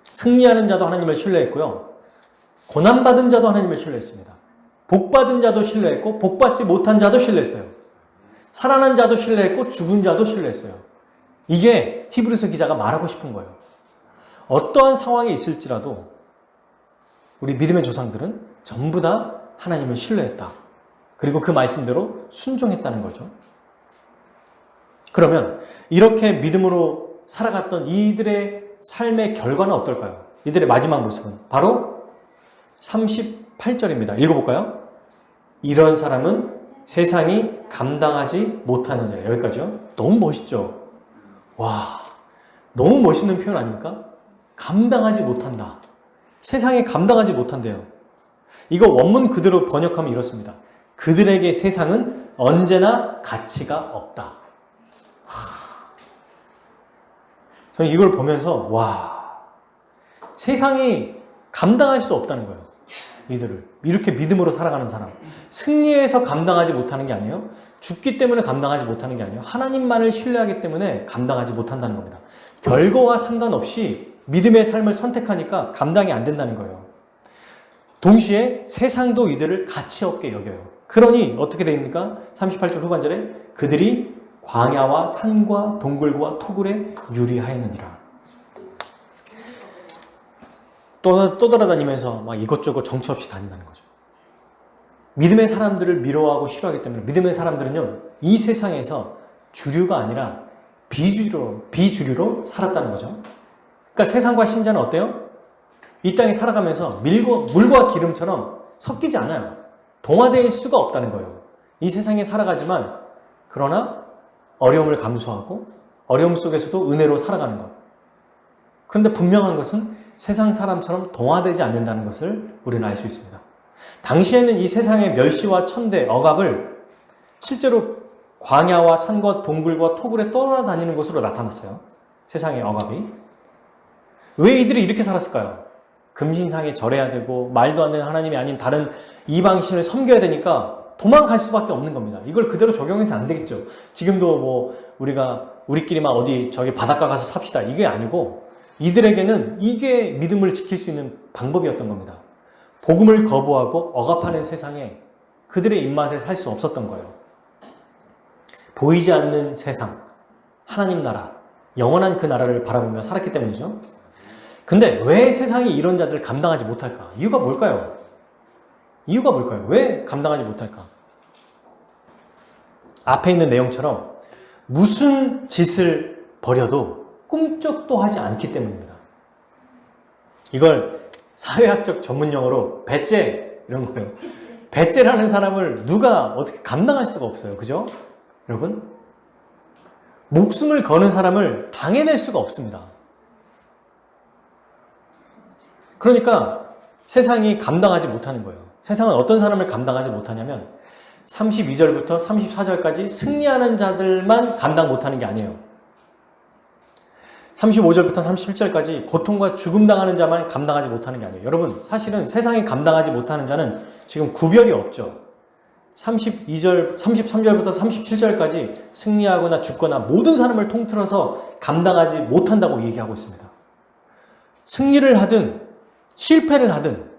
승리하는 자도 하나님을 신뢰했고요. 고난받은 자도 하나님을 신뢰했습니다. 복받은 자도 신뢰했고 복받지 못한 자도 신뢰했어요. 살아난 자도 신뢰했고 죽은 자도 신뢰했어요. 이게 히브리서 기자가 말하고 싶은 거예요. 어떠한 상황이 있을지라도 우리 믿음의 조상들은 전부 다 하나님을 신뢰했다. 그리고 그 말씀대로 순종했다는 거죠. 그러면 이렇게 믿음으로 살아갔던 이들의 삶의 결과는 어떨까요? 이들의 마지막 모습은 바로 38절입니다. 읽어볼까요? 이런 사람은 세상이 감당하지 못하느니라. 여기까지요. 너무 멋있죠? 와, 너무 멋있는 표현 아닙니까? 감당하지 못한다. 세상이 감당하지 못한대요. 이거 원문 그대로 번역하면 이렇습니다. 그들에게 세상은 언제나 가치가 없다. 저는 이걸 보면서 와, 세상이 감당할 수 없다는 거예요. 이들을. 이렇게 믿음으로 살아가는 사람. 승리해서 감당하지 못하는 게 아니에요. 죽기 때문에 감당하지 못하는 게 아니에요. 하나님만을 신뢰하기 때문에 감당하지 못한다는 겁니다. 결과와 상관없이 믿음의 삶을 선택하니까 감당이 안 된다는 거예요. 동시에 세상도 이들을 가치 없게 여겨요. 그러니 어떻게 됩니까? 38절 후반절에 그들이 광야와 산과 동굴과 토굴에 유리하였느니라. 또 돌아다니면서 막 이것저것 정처 없이 다닌다는 거죠. 믿음의 사람들을 미워하고 싫어하기 때문에 믿음의 사람들은요, 이 세상에서 주류가 아니라 비주류로 살았다는 거죠. 그러니까 세상과 신자는 어때요? 이 땅에 살아가면서 물과 기름처럼 섞이지 않아요. 동화될 수가 없다는 거예요. 이 세상에 살아가지만 그러나 어려움을 감수하고 어려움 속에서도 은혜로 살아가는 것. 그런데 분명한 것은 세상 사람처럼 동화되지 않는다는 것을 우리는 알 수 있습니다. 당시에는 이 세상의 멸시와 천대, 억압을 실제로 광야와 산과 동굴과 토굴에 떠돌아다니는 것으로 나타났어요. 세상의 억압이. 왜 이들이 이렇게 살았을까요? 금신상에 절해야 되고 말도 안 되는 하나님이 아닌 다른 이방신을 섬겨야 되니까 도망갈 수밖에 없는 겁니다. 이걸 그대로 적용해서 안 되겠죠. 지금도 뭐 우리끼리만 어디 저기 바닷가 가서 삽시다. 이게 아니고 이들에게는 이게 믿음을 지킬 수 있는 방법이었던 겁니다. 복음을 거부하고 억압하는 세상에 그들의 입맛에 살 수 없었던 거예요. 보이지 않는 세상, 하나님 나라, 영원한 그 나라를 바라보며 살았기 때문이죠. 근데 왜 세상이 이런 자들을 감당하지 못할까? 이유가 뭘까요? 이유가 뭘까요? 왜 감당하지 못할까? 앞에 있는 내용처럼 무슨 짓을 벌여도 꿈쩍도 하지 않기 때문입니다. 이걸 사회학적 전문용어로 배째 이런 거예요. 배째라는 사람을 누가 어떻게 감당할 수가 없어요. 그죠? 여러분? 목숨을 거는 사람을 당해낼 수가 없습니다. 그러니까 세상이 감당하지 못하는 거예요. 세상은 어떤 사람을 감당하지 못하냐면 32절부터 34절까지 승리하는 자들만 감당 못하는 게 아니에요. 35절부터 37절까지 고통과 죽음 당하는 자만 감당하지 못하는 게 아니에요. 여러분, 사실은 세상이 감당하지 못하는 자는 지금 구별이 없죠. 33절부터 37절까지 승리하거나 죽거나 모든 사람을 통틀어서 감당하지 못한다고 얘기하고 있습니다. 승리를 하든 실패를 하든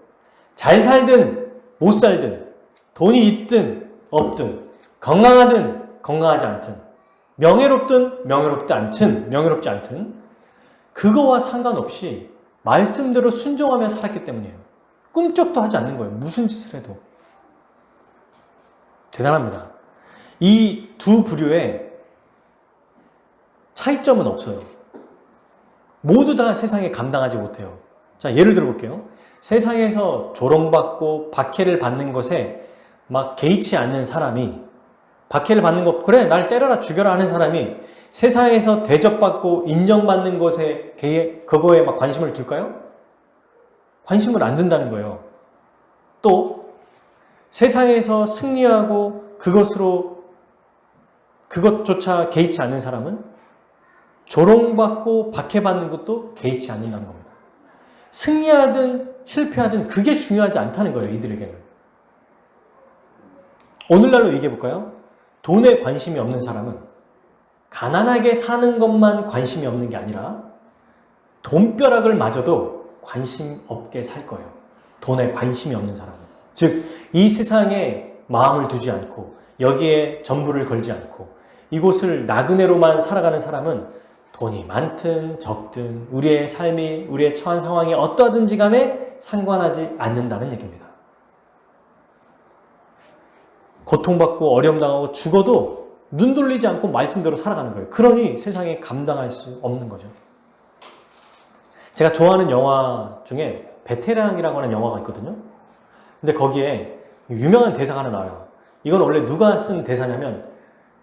잘 살든 못 살든 돈이 있든 없든 건강하든 건강하지 않든 명예롭든 명예롭지 않든 그거와 상관없이 말씀대로 순종하며 살았기 때문이에요. 꿈쩍도 하지 않는 거예요. 무슨 짓을 해도. 대단합니다. 이 두 부류의 차이점은 없어요. 모두 다 세상에 감당하지 못해요. 자, 예를 들어 볼게요. 세상에서 조롱받고 박해를 받는 것에 막 개의치 않는 사람이 박해를 받는 것, 그래 날 때려라 죽여라 하는 사람이 세상에서 대접받고 인정받는 것에 그거에 막 관심을 둘까요? 관심을 안 둔다는 거예요. 또 세상에서 승리하고 그것조차 개의치 않는 사람은 조롱받고 박해받는 것도 개의치 않는다는 겁니다. 승리하든 실패하든 그게 중요하지 않다는 거예요. 이들에게는. 오늘날로 얘기해 볼까요? 돈에 관심이 없는 사람은 가난하게 사는 것만 관심이 없는 게 아니라 돈벼락을 맞아도 관심 없게 살 거예요. 돈에 관심이 없는 사람은. 즉, 이 세상에 마음을 두지 않고 여기에 전부를 걸지 않고 이곳을 나그네로만 살아가는 사람은 돈이 많든 적든 우리의 삶이 우리의 처한 상황이 어떠하든지 간에 상관하지 않는다는 얘기입니다. 고통받고 어려움당하고 죽어도 눈 돌리지 않고 말씀대로 살아가는 거예요. 그러니 세상에 감당할 수 없는 거죠. 제가 좋아하는 영화 중에 베테랑이라고 하는 영화가 있거든요. 근데 거기에 유명한 대사가 하나 나와요. 이건 원래 누가 쓴 대사냐면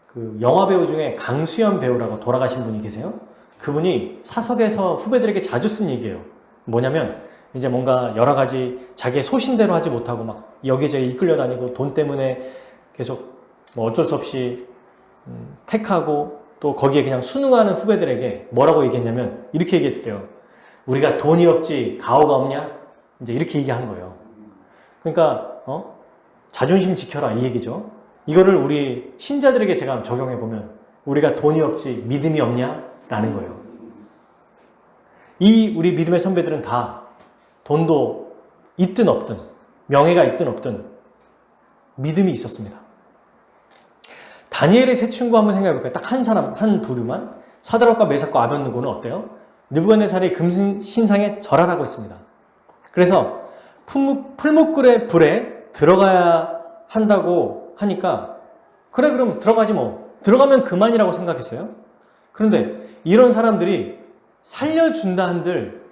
그 영화 배우 중에 강수연 배우라고 돌아가신 분이 계세요. 그분이 사석에서 후배들에게 자주 쓴 얘기예요. 뭐냐면 이제 뭔가 여러 가지 자기의 소신대로 하지 못하고 막 여기저기 이끌려 다니고 돈 때문에 계속 뭐 어쩔 수 없이 택하고 또 거기에 그냥 순응하는 후배들에게 뭐라고 얘기했냐면 이렇게 얘기했대요. 우리가 돈이 없지 가오가 없냐? 이제 이렇게 얘기한 거예요. 그러니까 자존심 지켜라 이 얘기죠. 이거를 우리 신자들에게 제가 적용해 보면 우리가 돈이 없지 믿음이 없냐? 라는 거예요. 이 우리 믿음의 선배들은 다 돈도 있든 없든 명예가 있든 없든 믿음이 있었습니다. 다니엘의 세 친구 한번 생각해 볼까요? 딱 한 사람, 한 부류만. 사드락과 메삭과 아벳느고는 어때요? 느부갓네살이 금신상에 절하라고 했습니다. 그래서 풀무불의 불에 들어가야 한다고 하니까 그래 그럼 들어가지 뭐. 들어가면 그만이라고 생각했어요. 그런데 이런 사람들이 살려준다 한들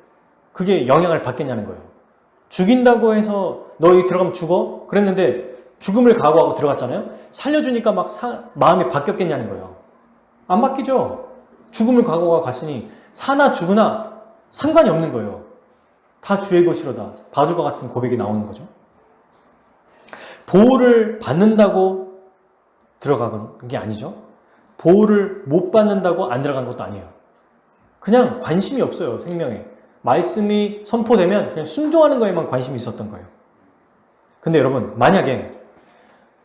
그게 영향을 받겠냐는 거예요. 죽인다고 해서 너 여기 들어가면 죽어? 그랬는데 죽음을 각오하고 들어갔잖아요. 살려주니까 막 마음이 바뀌었겠냐는 거예요. 안 바뀌죠. 죽음을 각오하고 갔으니 사나 죽으나 상관이 없는 거예요. 다 주의 것이로다. 바울과 같은 고백이 나오는 거죠. 보호를 받는다고 들어가는 게 아니죠. 보호를 못 받는다고 안 들어간 것도 아니에요. 그냥 관심이 없어요. 생명에. 말씀이 선포되면 그냥 순종하는 거에만 관심이 있었던 거예요. 근데 여러분, 만약에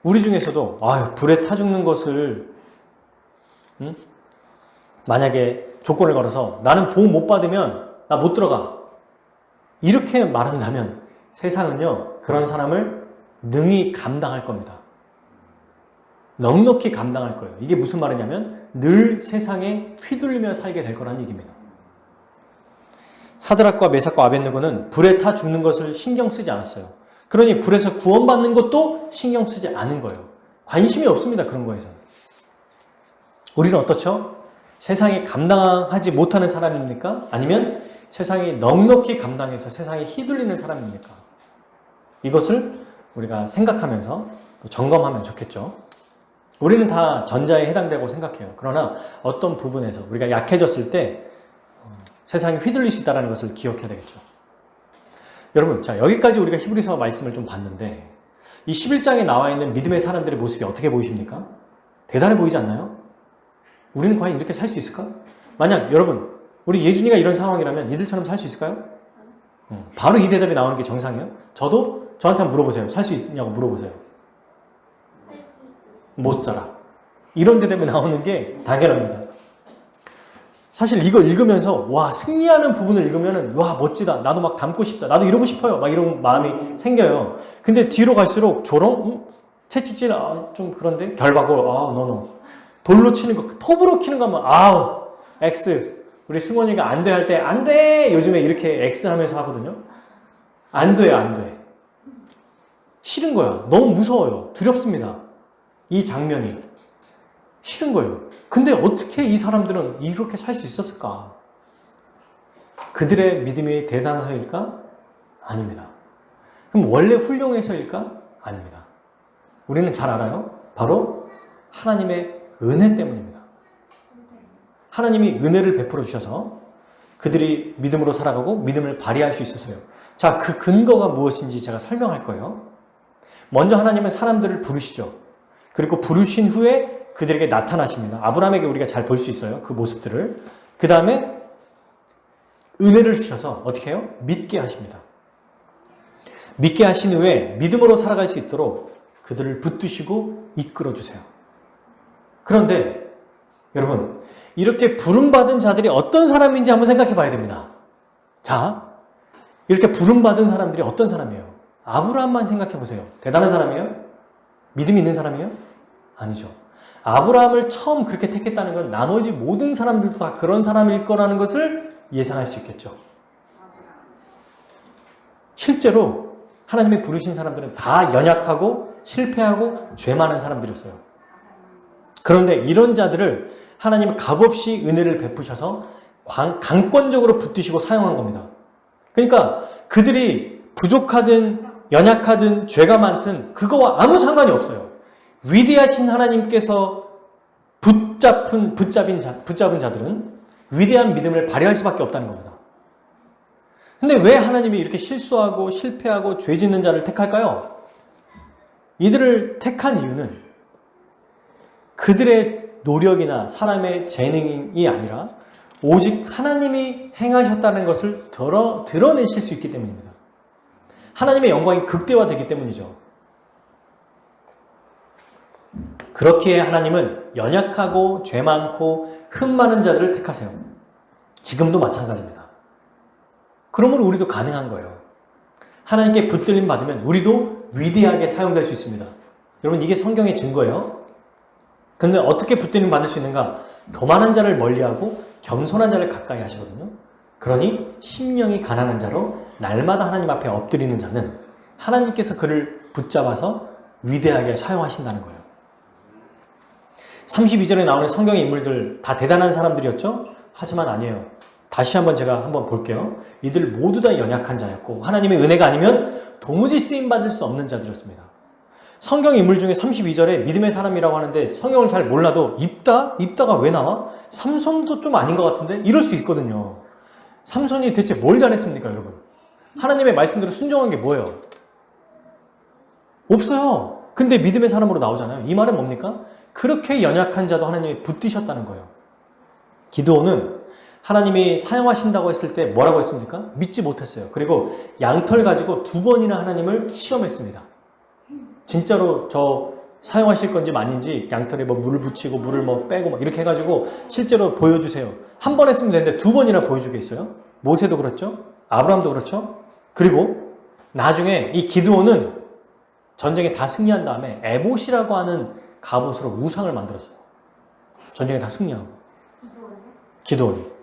우리 중에서도 불에 타 죽는 것을 만약에 조건을 걸어서 나는 보호 못 받으면 나 못 들어가. 이렇게 말한다면 세상은요, 그런 사람을 능히 감당할 겁니다. 넉넉히 감당할 거예요. 이게 무슨 말이냐면 늘 세상에 휘둘리며 살게 될 거란 얘기입니다. 사드락과 메삭과 아벳느고는 불에 타 죽는 것을 신경 쓰지 않았어요. 그러니 불에서 구원받는 것도 신경 쓰지 않은 거예요. 관심이 없습니다. 그런 거에서. 우리는 어떻죠? 세상에 감당하지 못하는 사람입니까? 아니면 세상이 넉넉히 감당해서 세상에 휘둘리는 사람입니까? 이것을 우리가 생각하면서 점검하면 좋겠죠. 우리는 다 전자에 해당되고 생각해요. 그러나 어떤 부분에서 우리가 약해졌을 때 세상이 휘둘릴 수 있다는 것을 기억해야 되겠죠. 여러분, 자, 여기까지 우리가 히브리서 말씀을 좀 봤는데 이 11장에 나와 있는 믿음의 사람들의 모습이 어떻게 보이십니까? 대단해 보이지 않나요? 우리는 과연 이렇게 살 수 있을까? 만약 여러분, 우리 예준이가 이런 상황이라면 이들처럼 살 수 있을까요? 바로 이 대답이 나오는 게 정상이에요. 저도 저한테 한번 물어보세요. 살 수 있냐고 물어보세요. 못 살아. 이런 대답이 나오는 게 당연합니다. 사실 이걸 읽으면서 와, 승리하는 부분을 읽으면은 와, 멋지다. 나도 막 닮고 싶다. 나도 이러고 싶어요. 막 이런 마음이 생겨요. 근데 뒤로 갈수록 조롱? 채찍질? 좀 그런데? 결과고, 노. 돌로 치는 거, 톱으로 치는 거 하면 X. 우리 승원이가 안 돼 할 때 안 돼! 요즘에 이렇게 X 하면서 하거든요. 안 돼요, 안 돼. 싫은 거야. 너무 무서워요. 두렵습니다. 이 장면이. 싫은 거예요. 근데 어떻게 이 사람들은 이렇게 살 수 있었을까? 그들의 믿음이 대단해서일까? 아닙니다. 그럼 원래 훌륭해서일까? 아닙니다. 우리는 잘 알아요. 바로 하나님의 은혜 때문입니다. 하나님이 은혜를 베풀어 주셔서 그들이 믿음으로 살아가고 믿음을 발휘할 수 있었어요. 자, 그 근거가 무엇인지 제가 설명할 거예요. 먼저 하나님은 사람들을 부르시죠. 그리고 부르신 후에 그들에게 나타나십니다. 아브라함에게 우리가 잘 볼 수 있어요. 그 모습들을. 그 다음에 은혜를 주셔서 어떻게 해요? 믿게 하십니다. 믿게 하신 후에 믿음으로 살아갈 수 있도록 그들을 붙드시고 이끌어 주세요. 그런데 여러분, 이렇게 부름받은 자들이 어떤 사람인지 한번 생각해 봐야 됩니다. 자, 이렇게 부름받은 사람들이 어떤 사람이에요? 아브라함만 생각해 보세요. 대단한 사람이에요? 믿음이 있는 사람이에요? 아니죠. 아브라함을 처음 그렇게 택했다는 건 나머지 모든 사람들도 다 그런 사람일 거라는 것을 예상할 수 있겠죠. 실제로 하나님이 부르신 사람들은 다 연약하고 실패하고 죄 많은 사람들이었어요. 그런데 이런 자들을 하나님은 값없이 은혜를 베푸셔서 강권적으로 붙드시고 사용한 겁니다. 그러니까 그들이 부족하든 연약하든 죄가 많든 그거와 아무 상관이 없어요. 위대하신 하나님께서 붙잡은 자들은 위대한 믿음을 발휘할 수밖에 없다는 겁니다. 근데 왜 하나님이 이렇게 실수하고 실패하고 죄 짓는 자를 택할까요? 이들을 택한 이유는 그들의 노력이나 사람의 재능이 아니라 오직 하나님이 행하셨다는 것을 드러내실 수 있기 때문입니다. 하나님의 영광이 극대화되기 때문이죠. 그렇기에 하나님은 연약하고 죄 많고 흠 많은 자들을 택하세요. 지금도 마찬가지입니다. 그러므로 우리도 가능한 거예요. 하나님께 붙들림 받으면 우리도 위대하게 사용될 수 있습니다. 여러분, 이게 성경의 증거예요. 근데 어떻게 붙들림 받을 수 있는가? 교만한 자를 멀리하고 겸손한 자를 가까이 하시거든요. 그러니 심령이 가난한 자로 날마다 하나님 앞에 엎드리는 자는 하나님께서 그를 붙잡아서 위대하게 사용하신다는 거예요. 32절에 나오는 성경의 인물들 다 대단한 사람들이었죠? 하지만 아니에요. 다시 한번 제가 한번 볼게요. 이들 모두 다 연약한 자였고 하나님의 은혜가 아니면 도무지 쓰임받을 수 없는 자들이었습니다. 성경 인물 중에 32절에 믿음의 사람이라고 하는데 성경을 잘 몰라도 입다가 왜 나와? 삼손도 좀 아닌 것 같은데? 이럴 수 있거든요. 삼손이 대체 뭘 잘했습니까, 여러분? 하나님의 말씀대로 순종한 게 뭐예요? 없어요. 근데 믿음의 사람으로 나오잖아요. 이 말은 뭡니까? 그렇게 연약한 자도 하나님이 붙드셨다는 거예요. 기드온은 하나님이 사용하신다고 했을 때 뭐라고 했습니까? 믿지 못했어요. 그리고 양털 가지고 2번이나 하나님을 시험했습니다. 진짜로 저 사용하실 건지 아닌지 양털에 뭐 물을 붙이고 물을 뭐 빼고 막 이렇게 해가지고 실제로 보여주세요. 한 번 했으면 되는데 2번이나 보여주겠어요? 모세도 그렇죠? 아브라함도 그렇죠? 그리고 나중에 이 기드온은 전쟁에 다 승리한 다음에 에봇이라고 하는 갑옷으로 우상을 만들었어요. 전쟁에 다 승리하고. 기드온이.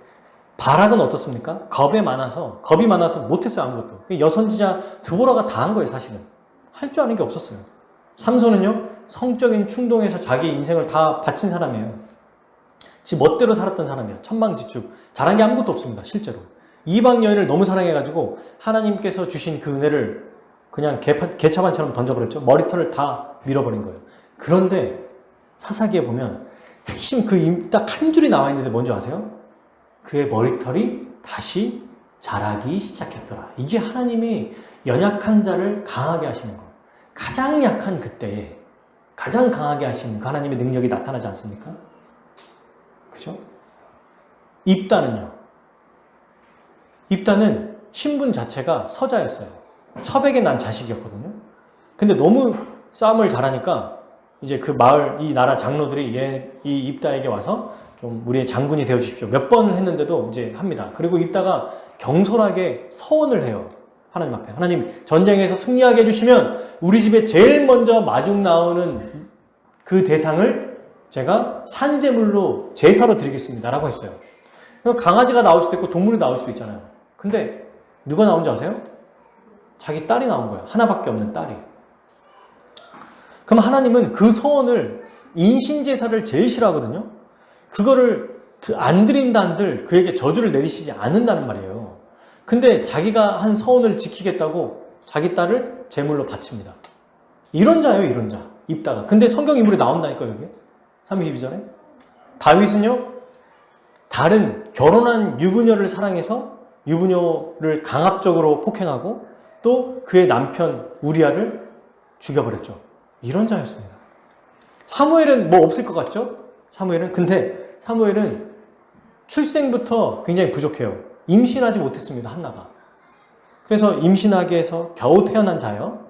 바락은 어떻습니까? 겁이 많아서 못했어요, 아무것도. 여선지자 드보라가 다 한 거예요, 사실은. 할 줄 아는 게 없었어요. 삼손은요, 성적인 충동에서 자기 인생을 다 바친 사람이에요. 지 멋대로 살았던 사람이에요. 천방지축. 잘한 게 아무것도 없습니다, 실제로. 이방 여인을 너무 사랑해가지고 하나님께서 주신 그 은혜를 그냥 개차반처럼 던져버렸죠. 머리털을 다 밀어버린 거예요. 그런데 사사기에 보면 핵심 딱 한 줄이 나와 있는데 뭔지 아세요? 그의 머리털이 다시 자라기 시작했더라. 이게 하나님이 연약한 자를 강하게 하시는 거. 가장 약한 그때에 가장 강하게 하시는 그 하나님의 능력이 나타나지 않습니까? 그죠? 입다는요. 입다는 신분 자체가 서자였어요. 첩에게 난 자식이었거든요. 근데 너무 싸움을 잘하니까 이제 그 마을, 이 나라 장로들이 이 입다에게 와서 좀 우리의 장군이 되어 주십시오. 몇 번을 했는데도 이제 합니다. 그리고 입다가 경솔하게 서원을 해요. 하나님 앞에. 하나님, 전쟁에서 승리하게 해주시면 우리 집에 제일 먼저 마중 나오는 그 대상을 제가 산제물로 제사로 드리겠습니다. 라고 했어요. 강아지가 나올 수도 있고 동물이 나올 수도 있잖아요. 근데 누가 나온지 아세요? 자기 딸이 나온 거예요. 하나밖에 없는 딸이. 그럼 하나님은 그 서원을, 인신제사를 제일 싫어하거든요. 그거를 안 드린다 한들 그에게 저주를 내리시지 않는다는 말이에요. 근데 자기가 한 서원을 지키겠다고 자기 딸을 제물로 바칩니다. 이런 자예요, 이런 자. 입다가. 근데 성경 인물이 나온다니까요, 여기. 32절에. 다윗은요, 다른 결혼한 유부녀를 사랑해서 유부녀를 강압적으로 폭행하고 또 그의 남편 우리아를 죽여버렸죠. 이런 자였습니다. 사무엘은 뭐 없을 것 같죠? 근데 사무엘은 출생부터 굉장히 부족해요. 임신하지 못했습니다, 한나가. 그래서 임신하게 해서 겨우 태어난 자요.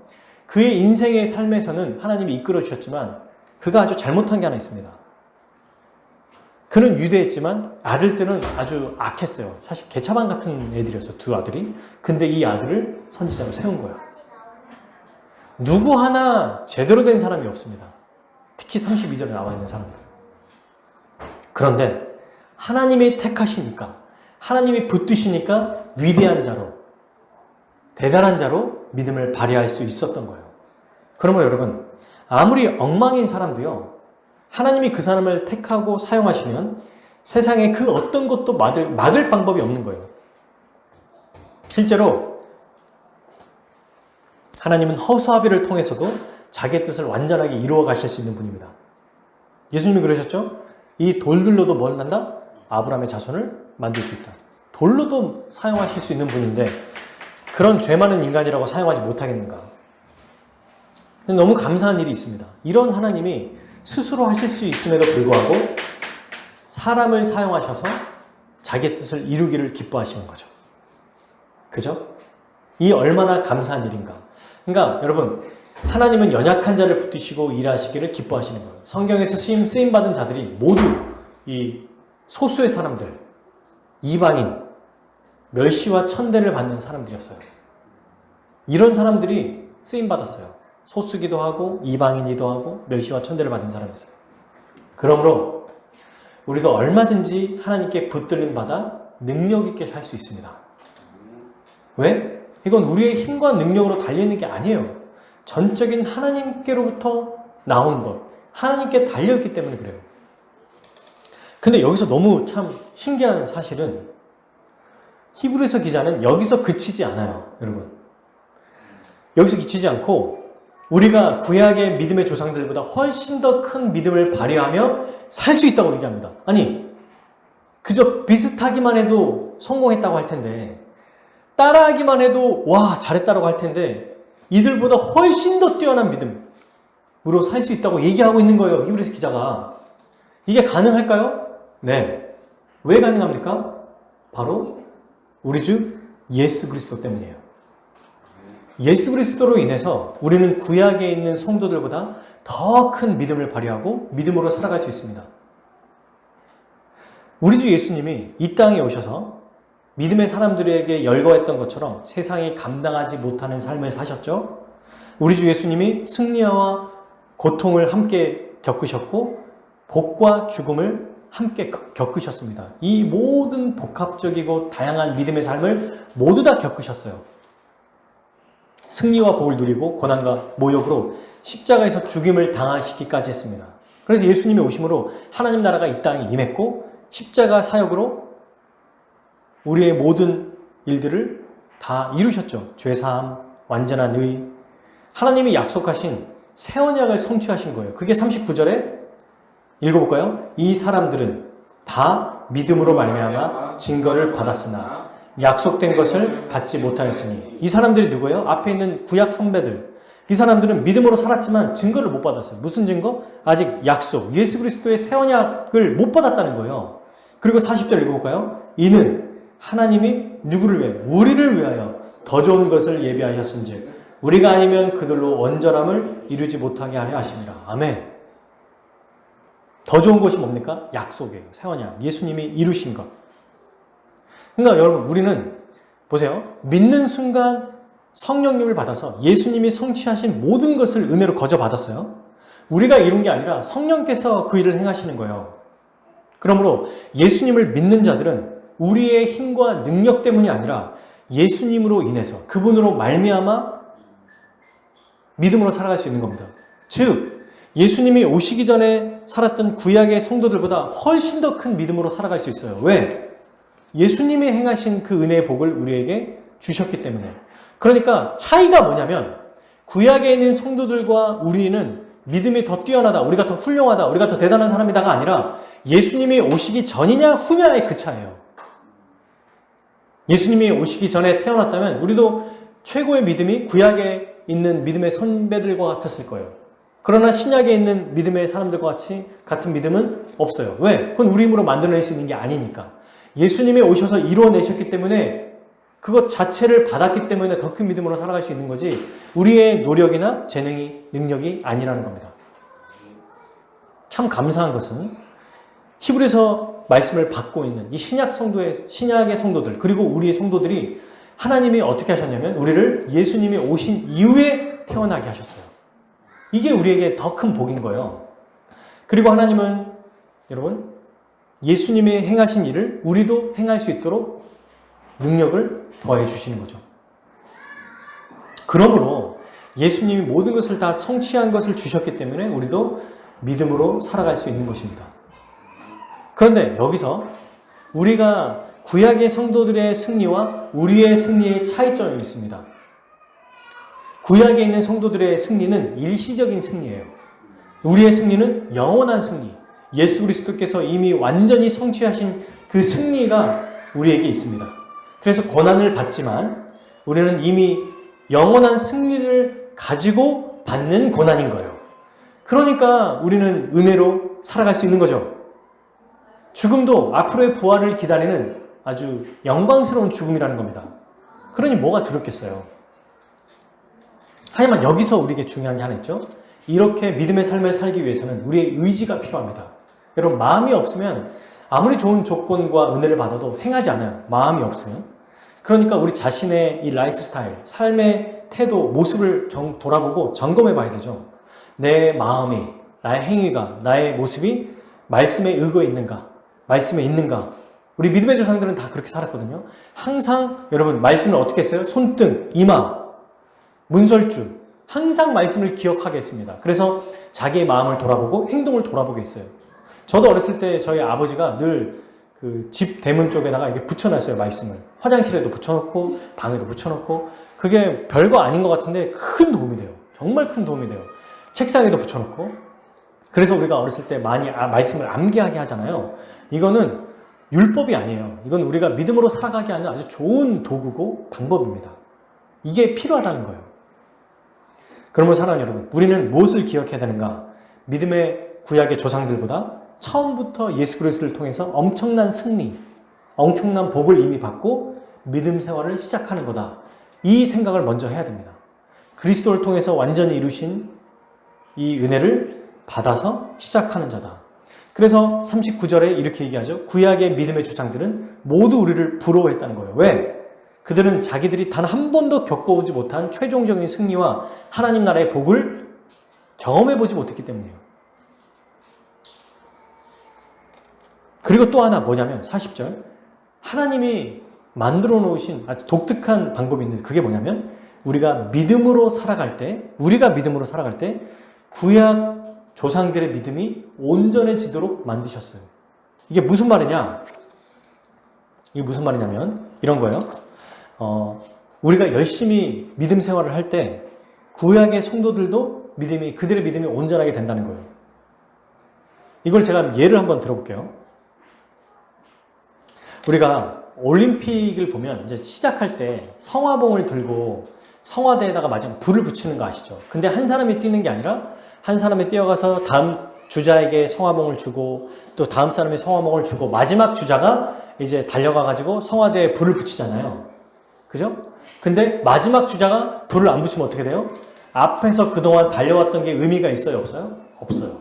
그의 인생의 삶에서는 하나님이 이끌어 주셨지만 그가 아주 잘못한 게 하나 있습니다. 그는 유대했지만 아들들은 아주 악했어요. 사실 개차반 같은 애들이었어요, 2 아들이. 근데 이 아들을 선지자로 세운 거예요. 누구 하나 제대로 된 사람이 없습니다. 특히 32절에 나와 있는 사람들. 그런데 하나님이 택하시니까, 하나님이 붙드시니까 위대한 자로, 대단한 자로 믿음을 발휘할 수 있었던 거예요. 그러면 여러분, 아무리 엉망인 사람도요, 하나님이 그 사람을 택하고 사용하시면 세상에 그 어떤 것도 막을 방법이 없는 거예요. 실제로 하나님은 허수아비를 통해서도 자기의 뜻을 완전하게 이루어 가실 수 있는 분입니다. 예수님이 그러셨죠? 이 돌들로도 뭘 한다? 아브라함의 자손을 만들 수 있다. 돌로도 사용하실 수 있는 분인데 그런 죄 많은 인간이라고 사용하지 못하겠는가? 너무 감사한 일이 있습니다. 이런 하나님이 스스로 하실 수 있음에도 불구하고 사람을 사용하셔서 자기의 뜻을 이루기를 기뻐하시는 거죠. 그죠? 이 얼마나 감사한 일인가. 그러니까 여러분, 하나님은 연약한 자를 붙드시고 일하시기를 기뻐하시는 거예요. 성경에서 쓰임받은 자들이 모두 이 소수의 사람들, 이방인, 멸시와 천대를 받는 사람들이었어요. 이런 사람들이 쓰임받았어요. 소수기도 하고 이방인이기도 하고 멸시와 천대를 받은 사람이었어요. 그러므로 우리도 얼마든지 하나님께 붙들림 받아 능력 있게 살 수 있습니다. 왜? 이건 우리의 힘과 능력으로 달려있는 게 아니에요. 전적인 하나님께로부터 나온 것, 하나님께 달려있기 때문에 그래요. 근데 여기서 너무 참 신기한 사실은 히브리서 기자는 여기서 그치지 않아요, 여러분. 여기서 그치지 않고 우리가 구약의 믿음의 조상들보다 훨씬 더 큰 믿음을 발휘하며 살 수 있다고 얘기합니다. 아니, 그저 비슷하기만 해도 성공했다고 할 텐데, 따라하기만 해도 와, 잘했다고 할 텐데, 이들보다 훨씬 더 뛰어난 믿음으로 살 수 있다고 얘기하고 있는 거예요, 히브리서 기자가. 이게 가능할까요? 네. 왜 가능합니까? 바로 우리 주 예수 그리스도 때문이에요. 예수 그리스도로 인해서 우리는 구약에 있는 성도들보다 더 큰 믿음을 발휘하고 믿음으로 살아갈 수 있습니다. 우리 주 예수님이 이 땅에 오셔서 믿음의 사람들에게 열거했던 것처럼 세상이 감당하지 못하는 삶을 사셨죠. 우리 주 예수님이 승리와 고통을 함께 겪으셨고 복과 죽음을 함께 겪으셨습니다. 이 모든 복합적이고 다양한 믿음의 삶을 모두 다 겪으셨어요. 승리와 복을 누리고 고난과 모욕으로 십자가에서 죽임을 당하시기까지 했습니다. 그래서 예수님의 오심으로 하나님 나라가 이 땅에 임했고 십자가 사역으로 우리의 모든 일들을 다 이루셨죠. 죄사함, 완전한 의, 하나님이 약속하신 새 언약을 성취하신 거예요. 그게 39절에 읽어볼까요? 이 사람들은 다 믿음으로 말미암아 증거를 받았으나 약속된 것을 받지 못하였으니. 이 사람들이 누구예요? 앞에 있는 구약 선배들. 이 사람들은 믿음으로 살았지만 증거를 못 받았어요. 무슨 증거? 아직 약속, 예수 그리스도의 새 언약을 못 받았다는 거예요. 그리고 40절 읽어볼까요? 이는 하나님이 누구를 위해? 우리를 위하여 더 좋은 것을 예비하였은즉 우리가 아니면 그들로 온전함을 이루지 못하게 하려 하십니다. 아멘. 더 좋은 것이 뭡니까? 약속이에요. 새 언약. 예수님이 이루신 것. 그러니까 여러분, 우리는 보세요. 믿는 순간 성령님을 받아서 예수님이 성취하신 모든 것을 은혜로 거저 받았어요. 우리가 이룬 게 아니라 성령께서 그 일을 행하시는 거예요. 그러므로 예수님을 믿는 자들은 우리의 힘과 능력 때문이 아니라 예수님으로 인해서 그분으로 말미암아 믿음으로 살아갈 수 있는 겁니다. 즉 예수님이 오시기 전에 살았던 구약의 성도들보다 훨씬 더 큰 믿음으로 살아갈 수 있어요. 왜? 예수님이 행하신 그 은혜의 복을 우리에게 주셨기 때문에. 그러니까 차이가 뭐냐면 구약에 있는 성도들과 우리는 믿음이 더 뛰어나다, 우리가 더 훌륭하다, 우리가 더 대단한 사람이다가 아니라 예수님이 오시기 전이냐 후냐의 그 차이예요. 예수님이 오시기 전에 태어났다면 우리도 최고의 믿음이 구약에 있는 믿음의 선배들과 같았을 거예요. 그러나 신약에 있는 믿음의 사람들과 같은 믿음은 없어요. 왜? 그건 우리 힘으로 만들어낼 수 있는 게 아니니까. 예수님이 오셔서 이루어내셨기 때문에 그것 자체를 받았기 때문에 더 큰 믿음으로 살아갈 수 있는 거지 우리의 노력이나 재능이 능력이 아니라는 겁니다. 참 감사한 것은 히브리서 말씀을 받고 있는 이 신약의 성도들 그리고 우리의 성도들이 하나님이 어떻게 하셨냐면 우리를 예수님이 오신 이후에 태어나게 하셨어요. 이게 우리에게 더 큰 복인 거예요. 그리고 하나님은 여러분 예수님이 행하신 일을 우리도 행할 수 있도록 능력을 더해 주시는 거죠. 그러므로 예수님이 모든 것을 다 성취한 것을 주셨기 때문에 우리도 믿음으로 살아갈 수 있는 것입니다. 그런데 여기서 우리가 구약의 성도들의 승리와 우리의 승리의 차이점이 있습니다. 구약에 있는 성도들의 승리는 일시적인 승리예요. 우리의 승리는 영원한 승리. 예수 그리스도께서 이미 완전히 성취하신 그 승리가 우리에게 있습니다. 그래서 고난을 받지만 우리는 이미 영원한 승리를 가지고 받는 고난인 거예요. 그러니까 우리는 은혜로 살아갈 수 있는 거죠. 죽음도 앞으로의 부활을 기다리는 아주 영광스러운 죽음이라는 겁니다. 그러니 뭐가 두렵겠어요. 하지만 여기서 우리에게 중요한 게 하나 있죠. 이렇게 믿음의 삶을 살기 위해서는 우리의 의지가 필요합니다. 여러분 마음이 없으면 아무리 좋은 조건과 은혜를 받아도 행하지 않아요. 마음이 없으면. 그러니까 우리 자신의 이 라이프 스타일, 삶의 태도, 모습을 돌아보고 점검해 봐야 되죠. 내 마음이, 나의 행위가, 나의 모습이 말씀에 의거해 있는가? 말씀에 있는가? 우리 믿음의 조상들은 다 그렇게 살았거든요. 항상 여러분 말씀을 어떻게 했어요? 손등, 이마, 문설주 항상 말씀을 기억하게 했습니다. 그래서 자기의 마음을 돌아보고 행동을 돌아보게 했어요. 저도 어렸을 때 저희 아버지가 늘 그 집 대문 쪽에다가 이게 붙여놨어요, 말씀을. 화장실에도 붙여놓고, 방에도 붙여놓고. 그게 별거 아닌 것 같은데 큰 도움이 돼요. 정말 큰 도움이 돼요. 책상에도 붙여놓고. 그래서 우리가 어렸을 때 많이 말씀을 암기하게 하잖아요. 이거는 율법이 아니에요. 이건 우리가 믿음으로 살아가게 하는 아주 좋은 도구고 방법입니다. 이게 필요하다는 거예요. 그러면 사랑하는 여러분, 우리는 무엇을 기억해야 되는가? 믿음의 구약의 조상들보다 처음부터 예수 그리스도를 통해서 엄청난 승리, 엄청난 복을 이미 받고 믿음 생활을 시작하는 거다. 이 생각을 먼저 해야 됩니다. 그리스도를 통해서 완전히 이루신 이 은혜를 받아서 시작하는 자다. 그래서 39절에 이렇게 얘기하죠. 구약의 믿음의 조상들은 모두 우리를 부러워했다는 거예요. 왜? 그들은 자기들이 단 한 번도 겪어보지 못한 최종적인 승리와 하나님 나라의 복을 경험해보지 못했기 때문이에요. 그리고 또 하나 뭐냐면 40절 하나님이 만들어 놓으신 아주 독특한 방법이 있는데 그게 뭐냐면 우리가 믿음으로 살아갈 때 구약 조상들의 믿음이 온전해지도록 만드셨어요. 이게 무슨 말이냐? 이게 무슨 말이냐면 이런 거예요. 우리가 열심히 믿음 생활을 할 때 구약의 성도들도 그들의 믿음이 온전하게 된다는 거예요. 이걸 제가 예를 한번 들어볼게요. 우리가 올림픽을 보면 이제 시작할 때 성화봉을 들고 성화대에다가 마지막 불을 붙이는 거 아시죠? 근데 한 사람이 뛰는 게 아니라 한 사람이 뛰어가서 다음 주자에게 성화봉을 주고 또 다음 사람이 성화봉을 주고 마지막 주자가 이제 달려가 가지고 성화대에 불을 붙이잖아요. 그죠? 근데 마지막 주자가 불을 안 붙이면 어떻게 돼요? 앞에서 그동안 달려왔던 게 의미가 있어요? 없어요? 없어요.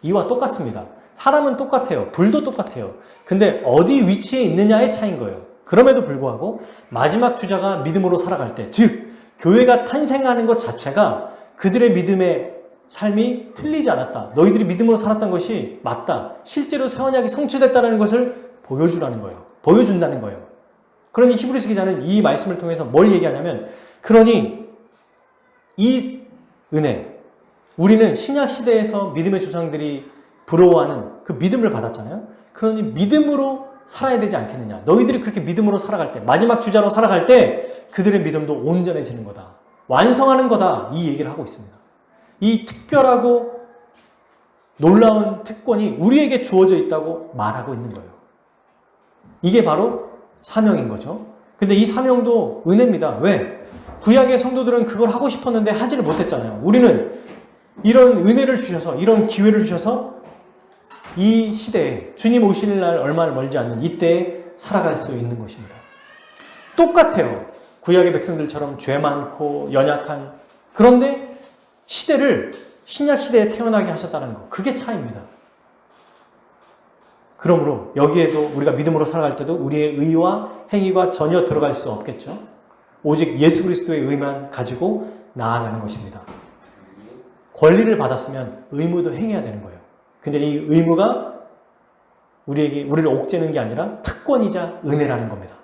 이와 똑같습니다. 사람은 똑같아요. 불도 똑같아요. 근데 어디 위치에 있느냐의 차이인 거예요. 그럼에도 불구하고 마지막 주자가 믿음으로 살아갈 때, 즉 교회가 탄생하는 것 자체가 그들의 믿음의 삶이 틀리지 않았다. 너희들이 믿음으로 살았던 것이 맞다. 실제로 새 언약이 성취됐다는 것을 보여주라는 거예요. 보여준다는 거예요. 그러니 히브리서 기자는 이 말씀을 통해서 뭘 얘기하냐면 그러니 이 은혜, 우리는 신약 시대에서 믿음의 조상들이 부러워하는 그 믿음을 받았잖아요. 그러니 믿음으로 살아야 되지 않겠느냐. 너희들이 그렇게 믿음으로 살아갈 때, 마지막 주자로 살아갈 때 그들의 믿음도 온전해지는 거다. 완성하는 거다. 이 얘기를 하고 있습니다. 이 특별하고 놀라운 특권이 우리에게 주어져 있다고 말하고 있는 거예요. 이게 바로 사명인 거죠. 근데 이 사명도 은혜입니다. 왜? 구약의 성도들은 그걸 하고 싶었는데 하지를 못했잖아요. 우리는 이런 은혜를 주셔서, 이런 기회를 주셔서 이 시대에 주님 오실 날 얼마나 멀지 않는 이때에 살아갈 수 있는 것입니다. 똑같아요. 구약의 백성들처럼 죄 많고 연약한, 그런데 시대를 신약 시대에 태어나게 하셨다는 것, 그게 차이입니다. 그러므로 여기에도 우리가 믿음으로 살아갈 때도 우리의 의와 행위가 전혀 들어갈 수 없겠죠. 오직 예수 그리스도의 의만 가지고 나아가는 것입니다. 권리를 받았으면 의무도 행해야 되는 거예요. 근데 이 의무가 우리를 옥죄는 게 아니라 특권이자 은혜라는 겁니다.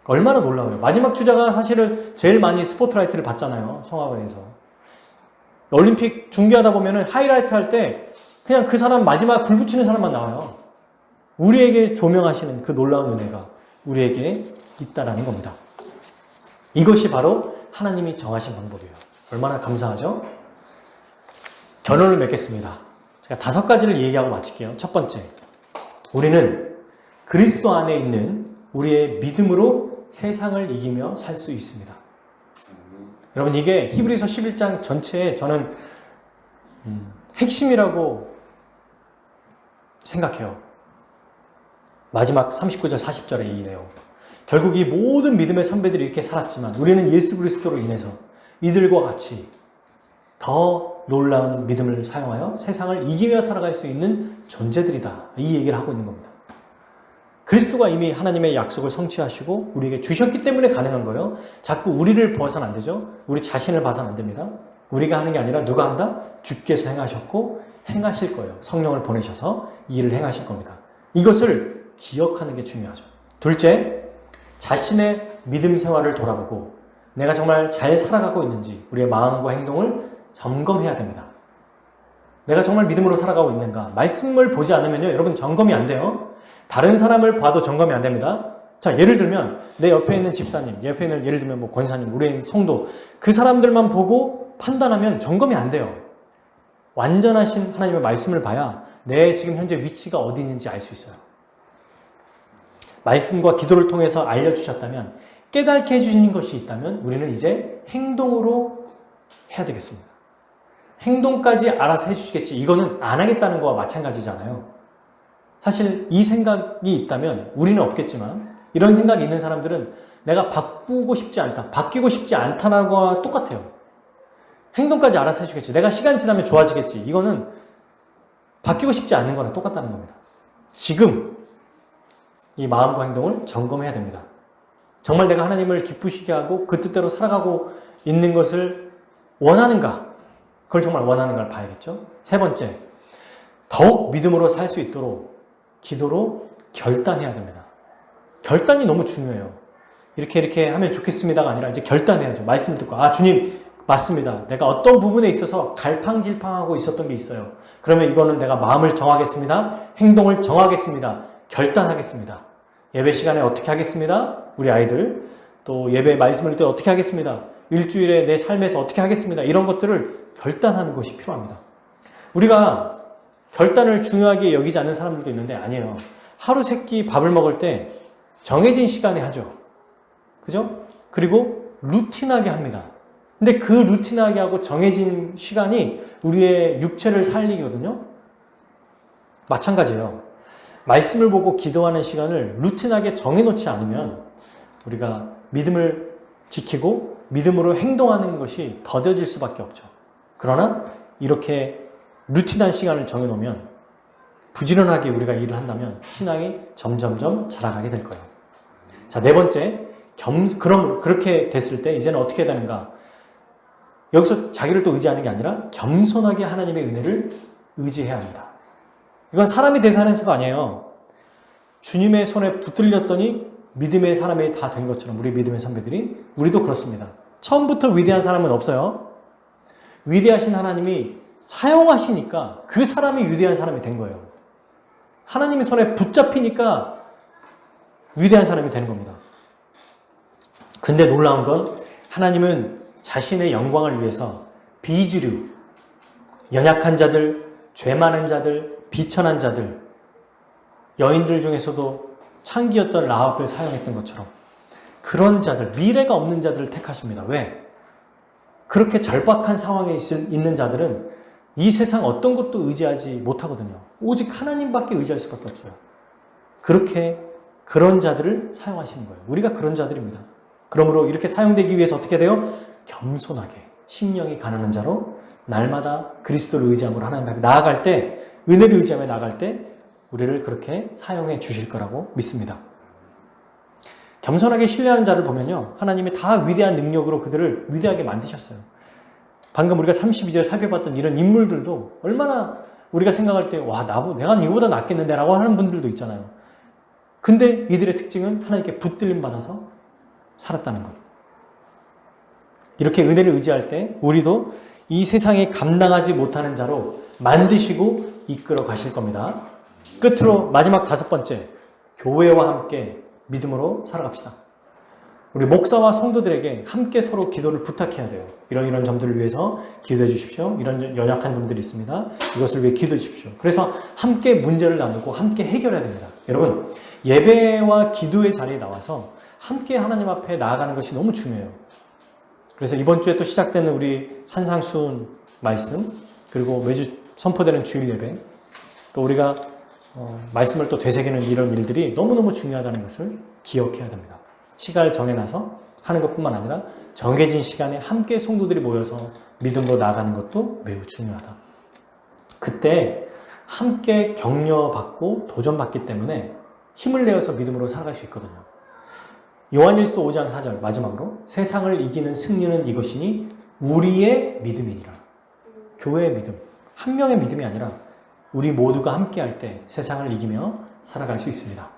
얼마나 놀라워요. 마지막 주자가 사실은 제일 많이 스포트라이트를 받잖아요. 성화관에서. 올림픽 중계하다 보면은 하이라이트 할 때 그냥 그 사람 마지막 불 붙이는 사람만 나와요. 우리에게 조명하시는 그 놀라운 은혜가 우리에게 있다라는 겁니다. 이것이 바로 하나님이 정하신 방법이에요. 얼마나 감사하죠? 결론을 맺겠습니다. 제가 5가지를 얘기하고 마칠게요. 첫 번째, 우리는 그리스도 안에 있는 우리의 믿음으로 세상을 이기며 살 수 있습니다. 여러분, 이게 히브리서 11장 전체에 저는 핵심이라고 생각해요. 마지막 39절 40절의 이 내용. 결국 이 모든 믿음의 선배들이 이렇게 살았지만 우리는 예수 그리스도로 인해서 이들과 같이 더 놀라운 믿음을 사용하여 세상을 이기며 살아갈 수 있는 존재들이다. 이 얘기를 하고 있는 겁니다. 그리스도가 이미 하나님의 약속을 성취하시고 우리에게 주셨기 때문에 가능한 거예요. 자꾸 우리를 봐서는 안 되죠. 우리 자신을 봐서는 안 됩니다. 우리가 하는 게 아니라 누가 한다? 주께서 행하셨고 행하실 거예요. 성령을 보내셔서 이 일을 행하실 겁니다. 이것을 기억하는 게 중요하죠. 둘째, 자신의 믿음 생활을 돌아보고 내가 정말 잘 살아가고 있는지 우리의 마음과 행동을 점검해야 됩니다. 내가 정말 믿음으로 살아가고 있는가? 말씀을 보지 않으면요, 여러분 점검이 안 돼요. 다른 사람을 봐도 점검이 안 됩니다. 자, 예를 들면 내 옆에 있는 집사님, 옆에 있는 예를 들면 뭐 권사님, 우리 성도, 그 사람들만 보고 판단하면 점검이 안 돼요. 완전하신 하나님의 말씀을 봐야 내 지금 현재 위치가 어디 있는지 알 수 있어요. 말씀과 기도를 통해서 알려주셨다면, 깨닫게 해주시는 것이 있다면 우리는 이제 행동으로 해야 되겠습니다. 행동까지 알아서 해주시겠지, 이거는 안 하겠다는 거와 마찬가지잖아요. 사실 이 생각이 있다면 우리는 없겠지만, 이런 생각이 있는 사람들은 내가 바꾸고 싶지 않다, 바뀌고 싶지 않다는 거와 똑같아요. 행동까지 알아서 해주겠지, 내가 시간 지나면 좋아지겠지, 이거는 바뀌고 싶지 않는 거랑 똑같다는 겁니다. 지금 이 마음과 행동을 점검해야 됩니다. 정말 내가 하나님을 기쁘시게 하고 그 뜻대로 살아가고 있는 것을 원하는가? 그걸 정말 원하는가를 봐야겠죠. 세 번째, 더욱 믿음으로 살 수 있도록 기도로 결단해야 됩니다. 결단이 너무 중요해요. 이렇게 하면 좋겠습니다가 아니라 이제 결단해야죠. 말씀을 듣고, 아, 주님 맞습니다. 내가 어떤 부분에 있어서 갈팡질팡하고 있었던 게 있어요. 그러면 이거는 내가 마음을 정하겠습니다. 행동을 정하겠습니다. 결단하겠습니다. 예배 시간에 어떻게 하겠습니다. 우리 아이들, 또 예배 말씀을 때 어떻게 하겠습니다. 일주일에 내 삶에서 어떻게 하겠습니다. 이런 것들을 결단하는 것이 필요합니다. 우리가 결단을 중요하게 여기지 않는 사람들도 있는데, 아니에요. 하루 세 끼 밥을 먹을 때 정해진 시간에 하죠. 그죠? 그리고 루틴하게 합니다. 근데 그 루틴하게 하고 정해진 시간이 우리의 육체를 살리거든요. 마찬가지예요. 말씀을 보고 기도하는 시간을 루틴하게 정해놓지 않으면 우리가 믿음을 지키고 믿음으로 행동하는 것이 더뎌질 수밖에 없죠. 그러나 이렇게 루틴한 시간을 정해놓으면, 부지런하게 우리가 일을 한다면 신앙이 점점점 자라가게 될 거예요. 자, 네 번째, 그럼 그렇게 됐을 때 이제는 어떻게 해야 되는가? 여기서 자기를 또 의지하는 게 아니라 겸손하게 하나님의 은혜를 의지해야 합니다. 이건 사람이 대사하는서가 아니에요. 주님의 손에 붙들렸더니 믿음의 사람이 다 된 것처럼 우리 믿음의 선배들이, 우리도 그렇습니다. 처음부터 위대한 사람은 없어요. 위대하신 하나님이 사용하시니까 그 사람이 위대한 사람이 된 거예요. 하나님의 손에 붙잡히니까 위대한 사람이 되는 겁니다. 근데 놀라운 건, 하나님은 자신의 영광을 위해서 비주류, 연약한 자들, 죄 많은 자들, 비천한 자들, 여인들 중에서도 창기였던 라합을 사용했던 것처럼 그런 자들, 미래가 없는 자들을 택하십니다. 왜? 그렇게 절박한 상황에 있는 자들은 이 세상 어떤 것도 의지하지 못하거든요. 오직 하나님밖에 의지할 수밖에 없어요. 그런 자들을 사용하시는 거예요. 우리가 그런 자들입니다. 그러므로 이렇게 사용되기 위해서 어떻게 돼요? 겸손하게, 심령이 가난한 자로 날마다 그리스도를 의지함으로 하나님 앞에 나아갈 때, 은혜를 의지하며 나아갈 때 우리를 그렇게 사용해 주실 거라고 믿습니다. 겸손하게 신뢰하는 자를 보면요, 하나님이 다 위대한 능력으로 그들을 위대하게 만드셨어요. 방금 우리가 32절 살펴봤던 이런 인물들도 얼마나 우리가 생각할 때, 와, 내가 이거보다 낫겠는데 라고 하는 분들도 있잖아요. 근데 이들의 특징은 하나님께 붙들림 받아서 살았다는 것. 이렇게 은혜를 의지할 때 우리도 이 세상에 감당하지 못하는 자로 만드시고 이끌어 가실 겁니다. 끝으로 마지막 다섯 번째, 교회와 함께 믿음으로 살아갑시다. 우리 목사와 성도들에게 함께 서로 기도를 부탁해야 돼요. 이런 점들을 위해서 기도해 주십시오. 이런 연약한 분들이 있습니다. 이것을 위해 기도해 주십시오. 그래서 함께 문제를 나누고 함께 해결해야 됩니다. 여러분, 예배와 기도의 자리에 나와서 함께 하나님 앞에 나아가는 것이 너무 중요해요. 그래서 이번 주에 또 시작되는 우리 산상수훈 말씀, 그리고 매주 선포되는 주일 예배, 또 우리가 말씀을 또 되새기는 이런 일들이 너무너무 중요하다는 것을 기억해야 됩니다. 시간을 정해놔서 하는 것뿐만 아니라 정해진 시간에 함께 성도들이 모여서 믿음으로 나아가는 것도 매우 중요하다. 그때 함께 격려받고 도전받기 때문에 힘을 내어서 믿음으로 살아갈 수 있거든요. 요한일서 5장 4절 마지막으로, 세상을 이기는 승리는 이것이니 우리의 믿음이니라. 교회의 믿음, 한 명의 믿음이 아니라 우리 모두가 함께 할 때 세상을 이기며 살아갈 수 있습니다.